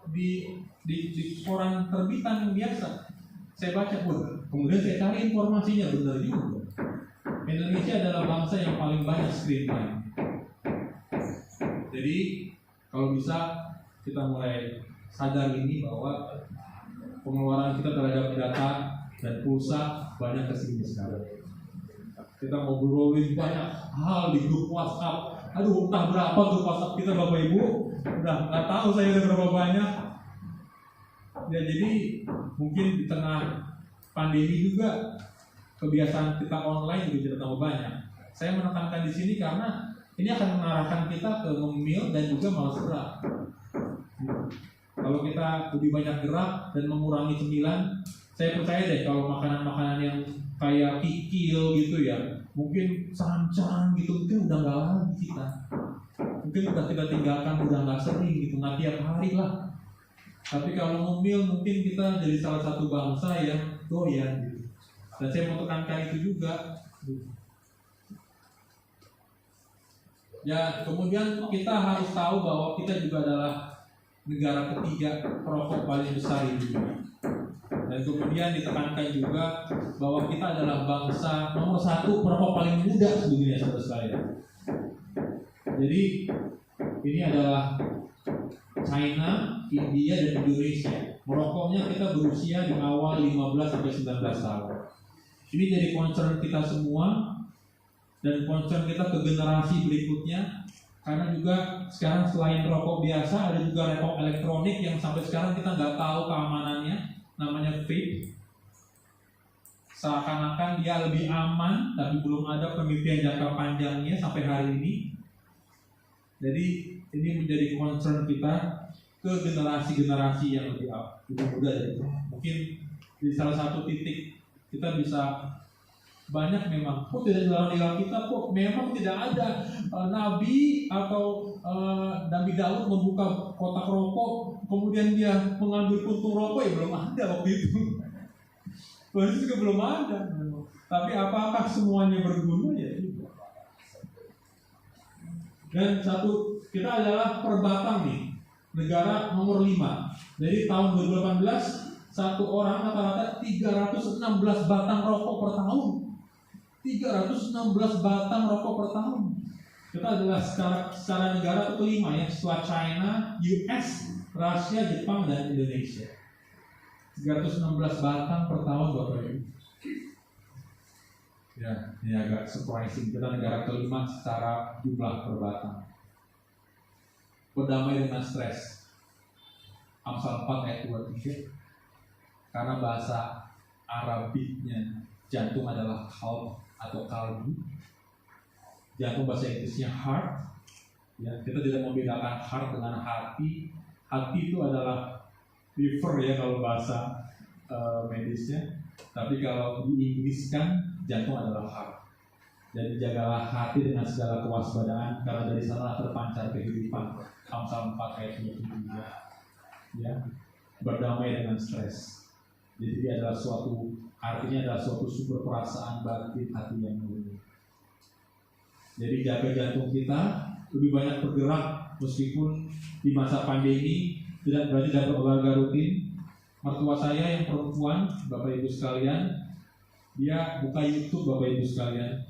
di koran terbitan yang biasa. Saya baca pun. Kemudian saya cari informasinya, benar juga. Indonesia adalah bangsa yang paling banyak screen time. Jadi kalau bisa kita mulai sadar ini bahwa pengeluaran kita terhadap data dan pulsa banyak kesini sekarang. Kita ngobrolin banyak hal di grup WhatsApp. Aduh, entah berapa grup WhatsApp kita Bapak Ibu. Udah nggak tahu saya ada berapa banyak. Ya jadi mungkin di tengah pandemi juga kebiasaan kita online juga tidak tambah banyak. Saya menekankan di sini karena ini akan mengarahkan kita ke ngemil dan juga malas gerak. Kalau kita lebih banyak gerak dan mengurangi cemilan, saya percaya deh kalau makanan-makanan yang kayak kikil gitu ya, mungkin sancang gitu, mungkin udah nggak lagi kita. Mungkin udah kita tinggalkan, udah nggak sering gitu, nggak tiap hari lah. Tapi kalau ngemil mungkin kita jadi salah satu bangsa yang doyan gitu. Dan saya mau tekankan itu juga. Ya, kemudian kita harus tahu bahwa kita juga adalah negara ketiga perokok paling besar di dunia. Dan kemudian ditekankan juga bahwa kita adalah bangsa nomor 1 perokok paling muda di dunia, saudara-saudara. Jadi ini adalah China, India, dan Indonesia. Merokoknya kita berusia di awal 15 sampai 19 tahun. Ini jadi concern kita semua. Dan concern kita ke generasi berikutnya, karena juga sekarang selain rokok biasa ada juga rokok elektronik yang sampai sekarang kita nggak tahu keamanannya, namanya vape. Seakan-akan dia lebih aman, tapi belum ada penelitian jangka panjangnya sampai hari ini. Jadi ini menjadi concern kita ke generasi-generasi yang lebih muda dari itu. Mungkin di salah satu titik kita bisa banyak memang, kok tidak dilarang kita, kok memang tidak ada nabi atau Nabi Daud membuka kotak rokok kemudian dia mengambil puntung rokok, ya belum ada waktu itu. Waktu itu juga belum ada. Tapi apakah semuanya berguna? Ya tidak. Dan satu, kita adalah perbatang nih, negara nomor 5. Jadi tahun 2018 satu orang rata-rata 316 batang rokok per tahun. 316 batang rokok per tahun. Kita adalah secara negara kelima ya, setelah China, US, Rusia, Jepang, dan Indonesia. 316 batang per tahun, Bapak Ibu. Ya, ini agak surprising. Kita negara kelima secara jumlah per batang. Berdamai dengan stres. Amsal 4 ayat 23. Karena bahasa Arabiknya jantung adalah qalb atau kalbu. Jantung bahasa Inggrisnya heart. Ya, kita tidak membedakan heart dengan hati. Hati itu adalah liver ya kalau bahasa medisnya. Tapi kalau diinggriskan, jantung adalah heart. Jadi jagalah hati dengan segala kewaspadaan, karena dari sana terpancar kehidupan. Amsal 4 ayat 23. Ya, berdamai dengan stres. Jadi dia adalah artinya adalah suatu sumber perasaan batin hati yang murni. Jadi jaga jantung kita, lebih banyak bergerak meskipun di masa pandemi tidak berarti dapat olahraga rutin. Mertua saya yang perempuan, Bapak Ibu sekalian, dia buka YouTube, Bapak Ibu sekalian.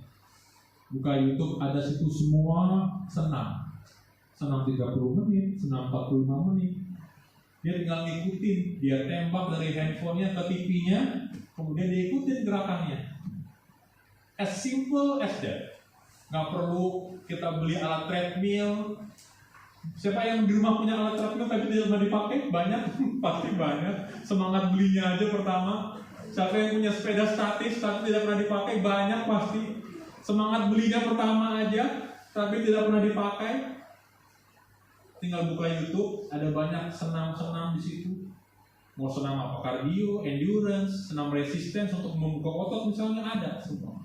Buka YouTube, ada situ semua senam. Senam 30 menit, senam 45 menit. Dia tinggal ngikutin, dia tembak dari handphonenya ke TV-nya, kemudian dia ikutin gerakannya. As simple as that. Nggak perlu kita beli alat treadmill. Siapa yang di rumah punya alat treadmill tapi tidak pernah dipakai? Banyak, pasti banyak. Semangat belinya aja pertama. Siapa yang punya sepeda statis tapi tidak pernah dipakai? Banyak pasti. Semangat belinya pertama aja tapi tidak pernah dipakai. Tinggal buka YouTube, ada banyak senam-senam di situ. Mau senam apa? Kardio, endurance, senam resistance untuk membuka otot misalnya ada semua.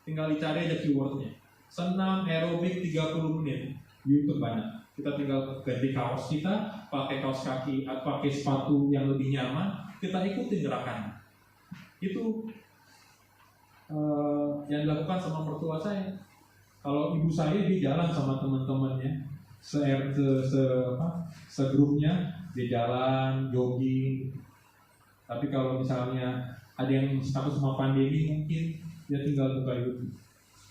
Tinggal dicari aja keywordnya. Senam aerobik 30 menit. YouTube banyak. Kita tinggal ganti kaos kita, pakai kaos kaki atau pakai sepatu yang lebih nyaman, kita ikutin gerakannya. Itu yang dilakukan sama mertua saya. Kalau ibu saya di jalan sama teman-temannya, segrupnya di jalan jogging. Tapi kalau misalnya ada yang takut sama pandemi, mungkin dia tinggal buka YouTube.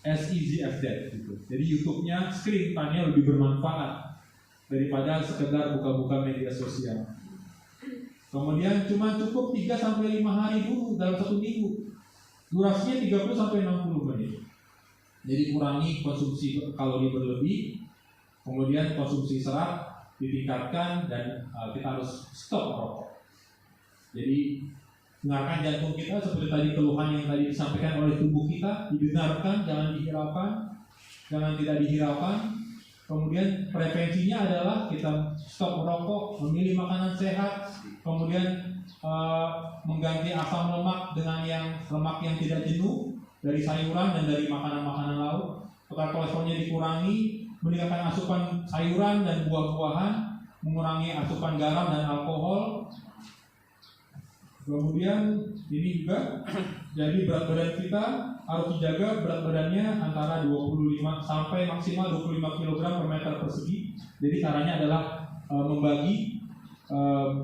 As easy as that gitu. Jadi YouTube-nya screen time-nya lebih bermanfaat daripada sekedar buka-buka media sosial. Kemudian cuma cukup 3-5 hari dulu dalam satu minggu. Durasinya 30-60 menit. Jadi kurangi konsumsi kalori berlebih. Kemudian konsumsi serat ditingkatkan dan kita harus stop merokok. Jadi dengarkan jantung kita seperti tadi keluhan yang tadi disampaikan oleh tubuh kita, didengarkan, jangan dihiraukan, jangan tidak dihiraukan. Kemudian prevensinya adalah kita stop merokok, memilih makanan sehat, kemudian mengganti asam lemak dengan lemak yang tidak jenuh dari sayuran dan dari makanan-makanan laut. Kadar kolesterolnya dikurangi, meningkatkan asupan sayuran dan buah-buahan, mengurangi asupan garam dan alkohol. Kemudian ini juga, jadi berat badan kita harus dijaga, berat badannya antara 25 sampai maksimal 25 kg per meter persegi. Jadi caranya adalah membagi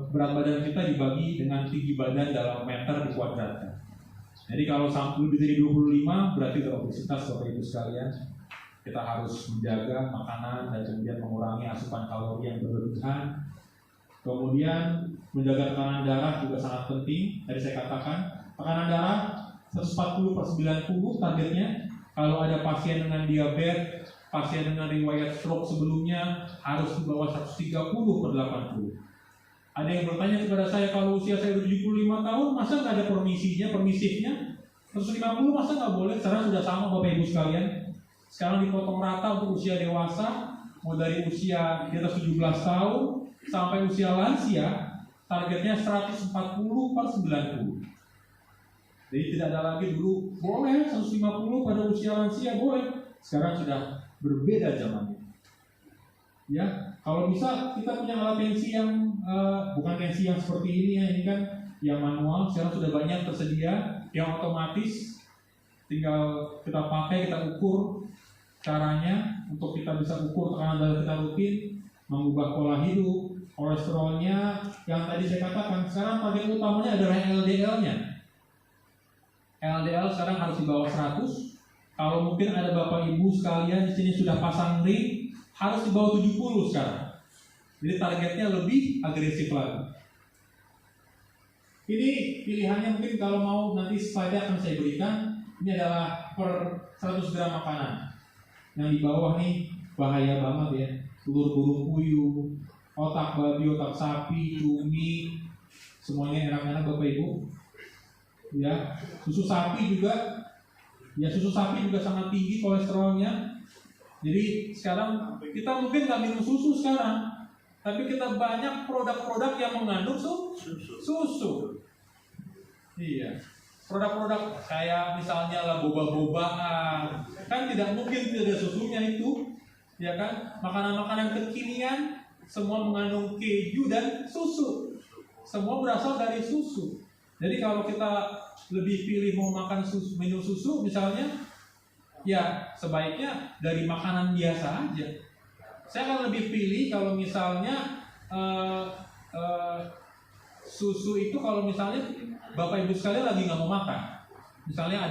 berat badan kita dibagi dengan tinggi badan dalam meter dikuadratkan. Jadi kalau lebih dari 25 berarti obesitas Bapak Ibu sekalian. Kita harus menjaga makanan dan kemudian mengurangi asupan kalori yang berlebihan. Kemudian menjaga tekanan darah juga sangat penting. Tadi saya katakan tekanan darah 140/90 targetnya. Kalau ada pasien dengan diabetes, pasien dengan riwayat stroke sebelumnya harus di bawah 130/80. Ada yang bertanya kepada saya, kalau usia saya 75 tahun masa nggak ada permisifnya 150 masa nggak boleh? Sekarang sudah sama Bapak Ibu sekalian. Sekarang dipotong rata untuk usia dewasa, mau dari usia di atas 17 tahun sampai usia lansia, targetnya 140/90. Jadi tidak ada lagi dulu boleh 150 pada usia lansia boleh. Sekarang sudah berbeda zamannya. Ya, kalau bisa kita punya alat tensi yang bukan tensi yang seperti ini ya, ini kan yang manual. Sekarang sudah banyak tersedia yang otomatis. Tinggal kita pakai, kita ukur caranya untuk kita bisa ukur tekanan darah kita rutin, mengubah pola hidup, kolesterolnya yang tadi saya katakan. Sekarang target utamanya adalah LDL-nya. LDL sekarang harus di bawah 100. Kalau mungkin ada Bapak Ibu sekalian di sini sudah pasang ring, harus di bawah 70 sekarang. Jadi targetnya lebih agresif lagi. Ini pilihannya mungkin kalau mau nanti slide akan saya berikan. Ini adalah per 100 gram makanan. Yang di bawah nih bahaya banget ya. Telur burung puyuh, otak babi, otak sapi, cumi, semuanya enak-enak Bapak Ibu. Ya, susu sapi juga. Ya, susu sapi juga sangat tinggi kolesterolnya. Jadi sekarang kita mungkin nggak minum susu sekarang, tapi kita banyak produk-produk yang mengandung susu. Iya. Produk-produk kayak misalnya lah boba-bobaan, kan tidak mungkin tidak ada susunya itu, ya kan? Makanan-makanan kekinian semua mengandung keju dan susu, semua berasal dari susu. Jadi kalau kita lebih pilih mau makan susu, minum susu misalnya, ya sebaiknya dari makanan biasa aja. Saya akan lebih pilih kalau misalnya susu itu kalau misalnya Bapak Ibu sekalian lagi nggak mau makan, misalnya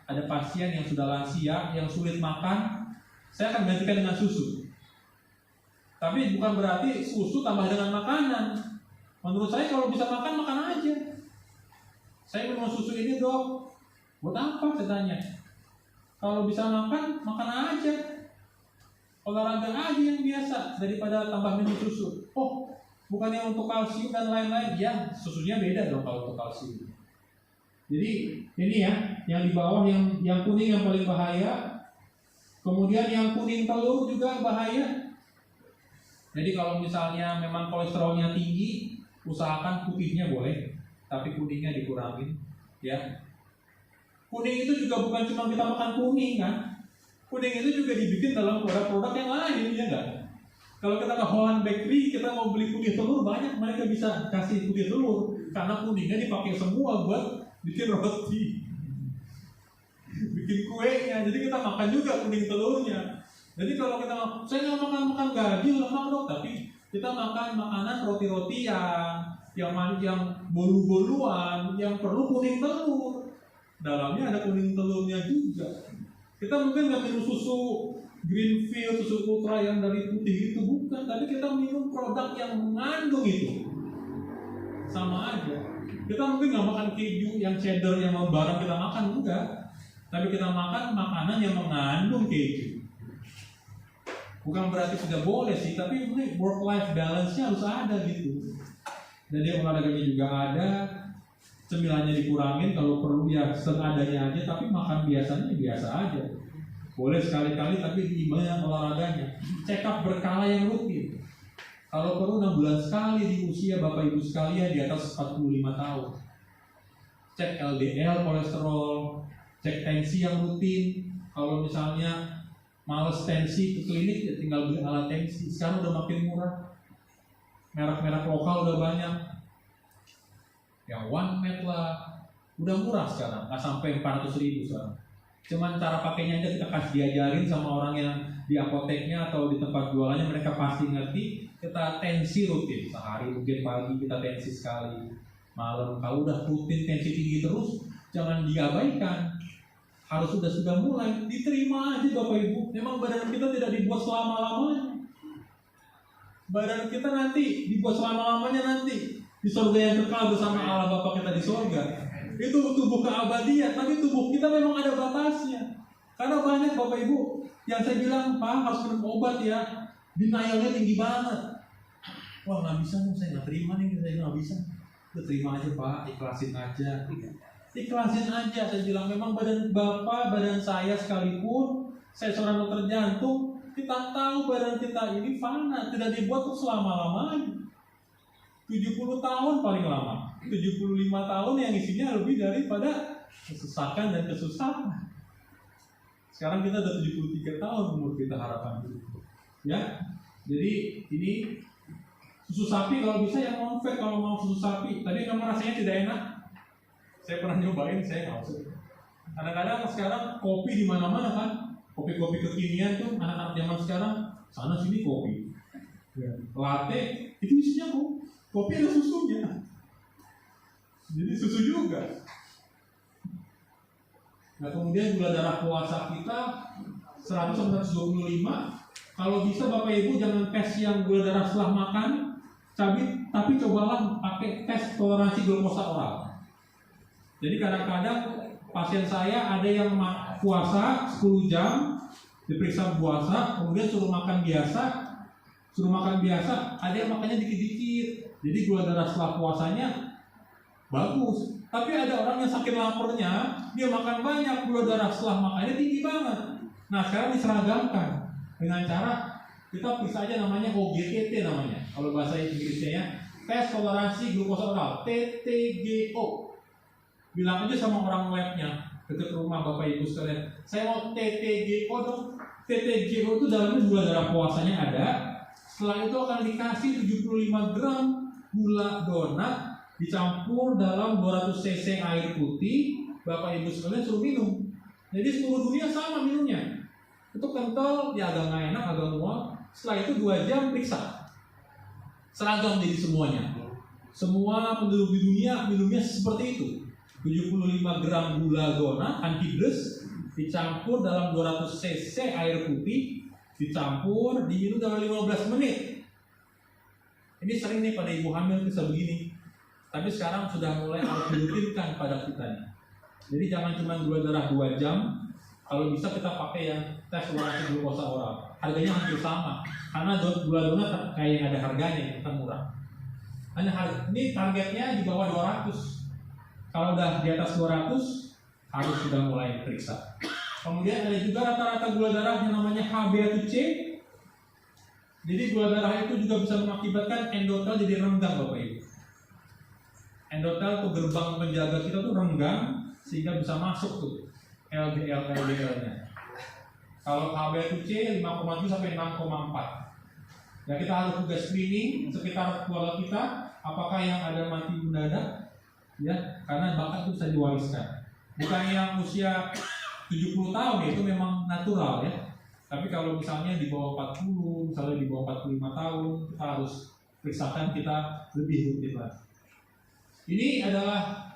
ada pasien yang sudah lansia yang sulit makan, saya akan gantikan dengan susu. Tapi bukan berarti susu tambah dengan makanan. Menurut saya kalau bisa makan, makan aja. Saya minum susu ini dok, buat apa saya tanya? Kalau bisa makan, makan aja. Olahraga aja yang biasa daripada tambah minum susu. Oh, bukannya untuk kalsium dan lain-lain? Ya, susunya beda dong kalau untuk kalsium. Jadi ini ya, yang di bawah yang kuning yang paling bahaya. Kemudian yang kuning telur juga bahaya. Jadi kalau misalnya memang kolesterolnya tinggi, usahakan putihnya boleh, tapi kuningnya dikurangin. Ya, kuning itu juga bukan cuma kita makan kuning kan. Kuning itu juga dibikin dalam produk-produk yang lain, ya enggak? Kalau kita ke Holland Bakery, kita mau beli putih telur, banyak mereka bisa kasih putih telur karena kuningnya dipakai semua buat bikin roti, bikin kuenya. Jadi kita makan juga kuning telurnya. Jadi kalau kita, saya nggak makan gaji lemak dok, tapi kita makan makanan roti-roti yang bolu-boluan, yang perlu kuning telur. Dalamnya ada kuning telurnya juga. Kita mungkin nggak minum susu Greenfield, susu Ultra yang dari putih itu, bukan. Tapi kita minum produk yang mengandung itu. Sama aja. Kita mungkin nggak makan keju yang cheddar yang barang kita makan, enggak. Tapi kita makan makanan yang mengandung keju. Bukan berarti tidak boleh sih, tapi ini work-life balance-nya harus ada gitu. Jadi olahraganya juga ada. cemilannya dikurangin, kalau perlu ya seadanya aja, tapi makan biasanya biasa aja. Boleh sekali-kali tapi diimbangi olahraganya. Check up berkala yang rutin. Kalau perlu 6 bulan sekali di usia Bapak Ibu sekalian di atas 45 tahun. Cek LDL, kolesterol, cek tensi yang rutin. Kalau misalnya males tensi ke klinik ya tinggal beli alat tensi. Sekarang udah makin murah. Merek-merek lokal udah banyak. Yang OneMed lah, udah murah sekarang, nggak sampai 400.000 sekarang. Cuman cara pakainya aja kita kasih diajarin sama orang yang di apoteknya atau di tempat jualannya, mereka pasti ngerti. Kita tensi rutin, sehari mungkin pagi kita tensi sekali, malam. Kalau udah rutin tensi tinggi terus, jangan diabaikan. Harus sudah mulai, diterima aja Bapak Ibu. Memang badan kita tidak dibuat selama-lamanya. Badan kita nanti dibuat selama-lamanya nanti di surga yang kekal bersama Allah Bapa kita di surga. Itu tubuh keabadian, tapi tubuh kita memang ada batasnya. Karena banyak Bapak Ibu yang saya bilang, Pak harus minum obat ya, denialnya tinggi banget. Wah nggak bisa nih, saya nggak terima nih, saya nggak bisa. Udah terima aja Pak, ikhlasin aja. Ikhlasin aja, saya bilang memang badan Bapak, badan saya sekalipun, saya seorang dokter jantung, kita tahu badan kita ini fana, tidak dibuat untuk selama-lamanya. 70 tahun paling lama, 75 tahun yang isinya lebih daripada kesesakan dan kesusahan. Sekarang kita udah 73 tahun umur kita harapan hidup. Ya, jadi ini susu sapi kalau bisa yang non-fat kalau mau susu sapi. Tadi memang rasanya tidak enak. Saya pernah nyobain, saya nggak usah. Kadang-kadang sekarang kopi di mana-mana kan, kopi-kopi kekinian tuh anak-anak zaman sekarang sana sini kopi. Ya. Latte itu isinya kopi ada susunya. Jadi susu juga. Nah kemudian gula darah puasa kita 100-125. Kalau bisa Bapak Ibu jangan tes yang gula darah setelah makan, tapi cobalah pakai tes toleransi glukosa oral. Jadi kadang-kadang pasien saya ada yang puasa 10 jam, diperiksa puasa, kemudian suruh makan biasa, ada yang makannya dikit-dikit. Jadi gula darah setelah puasanya bagus. Tapi ada orang yang saking laparnya, dia makan banyak, gula darah setelah makannya tinggi banget. Nah sekarang diseragamkan dengan cara kita periksa aja namanya OGTT namanya. Kalau bahasa Inggrisnya ya, tes toleransi glukosa oral, TTGO. Bilang aja sama orang labnya dekat rumah Bapak Ibu sekalian, saya mau TTGO dong. TTGO itu dalamnya gula darah puasanya ada. Setelah itu akan dikasih 75 gram gula donat dicampur dalam 200 cc air putih. Bapak Ibu sekalian suruh minum. Jadi seluruh dunia sama minumnya. Itu kental, ya agak nggak enak, agak mual. Setelah itu 2 jam periksa. Seragam jadi semuanya. Semua penduduk di dunia minumnya seperti itu. 75 gram gula donat antibles dicampur dalam 200 cc air putih, dicampur, diminum dalam 15 menit. Ini sering nih pada ibu hamil bisa begini. Tapi sekarang sudah mulai harus dirutinkan pada kita nih. Jadi jangan cuma gula darah 2 jam. Kalau bisa kita pakai yang tes toleransi glukosa oral. Harganya hampir sama. Karena gula donat kayak yang ada harganya, kita murah. Hanya ini targetnya di bawah 200. Kalau udah di atas 200 harus sudah mulai periksa. Kemudian ada juga rata-rata gula darah yang namanya HbA1c. Jadi gula darah itu juga bisa mengakibatkan endotel jadi renggang Bapak Ibu. Endotel tuh gerbang penjaga kita tuh renggang sehingga bisa masuk tuh LDL-nya. Kalau HbA1c 5,7 sampai 6,4. Ya kita harus juga screening sekitar keluarga kita apakah yang ada mati mendadak. Ya, karena bakat itu bisa diwariskan. Bukan yang usia 70 tahun ya, itu memang natural ya. Tapi kalau misalnya di bawah 40, misalnya di bawah 45 tahun, kita harus periksakan kita lebih rutin lagi. Ini adalah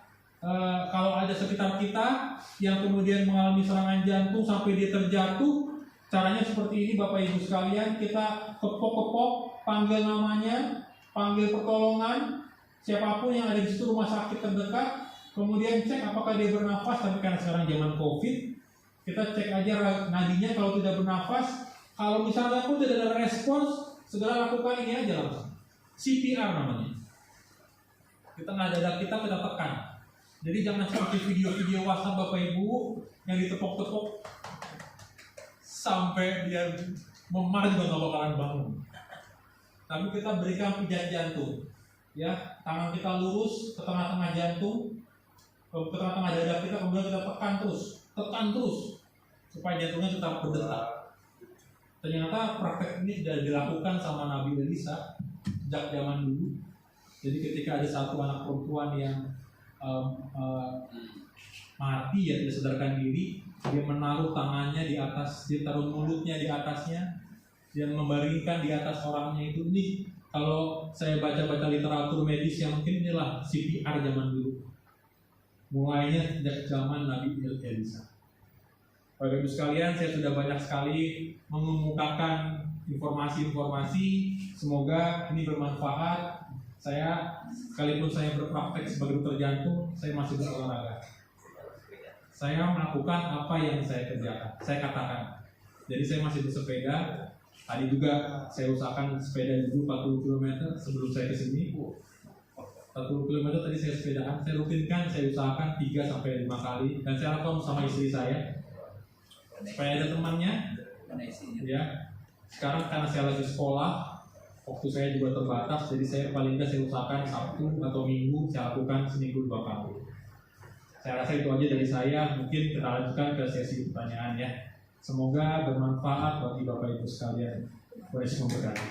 kalau ada sekitar kita yang kemudian mengalami serangan jantung sampai dia terjatuh, caranya seperti ini Bapak Ibu sekalian, kita kepok-kepok, panggil namanya, panggil pertolongan. Siapapun yang ada di situ rumah sakit terdekat, kemudian cek apakah dia bernafas. Tapi karena sekarang zaman COVID, kita cek aja nadinya. Kalau tidak bernafas, kalau misalnya pun tidak ada respons, segera lakukan ini aja langsung CPR namanya. Di tengah dada kita tekan. Jadi jangan seperti video-video WhatsApp Bapak Ibu yang ditepok-tepok sampai dia memar juga nggak bakalan bangun. Tapi kita berikan pijat jantung, ya, tangan kita lurus ke tengah-tengah jantung, ke tengah-tengah dada kita, kemudian kita tekan terus supaya jantungnya tetap berdetak. Ternyata praktek ini sudah dilakukan sama Nabi Elisa sejak zaman dulu. Jadi ketika ada satu anak perempuan yang mati, ya, tidak sadarkan diri, dia menaruh tangannya di atas, dia taruh mulutnya di atasnya, dia membaringkan di atas orangnya itu. Ini kalau saya baca-baca literatur medis yang mungkin inilah CPR zaman dulu. Mulainya sejak zaman Nabi Elisa. Bapak Ibu sekalian, saya sudah banyak sekali mengemukakan informasi-informasi. Semoga ini bermanfaat. Sekalipun saya berpraktek sebagai dokter jantung, saya masih berolahraga. Saya melakukan apa yang saya kerjakan, saya katakan. Jadi saya masih bersepeda. Tadi juga saya usahakan sepeda dulu 40 km sebelum saya kesini. 40 km tadi saya sepedaan, saya rutinkan, saya usahakan 3-5 kali. Dan saya lakukan sama istri saya, supaya ada temannya. Ya. Sekarang karena saya lagi sekolah, waktu saya juga terbatas, jadi saya paling nggak saya usahakan Sabtu atau Minggu saya lakukan seminggu 2 kali. Saya rasa itu aja dari saya. Mungkin kita lanjutkan ke sesi pertanyaan, ya. Semoga bermanfaat bagi Bapak Ibu sekalian. Boleh memberkati.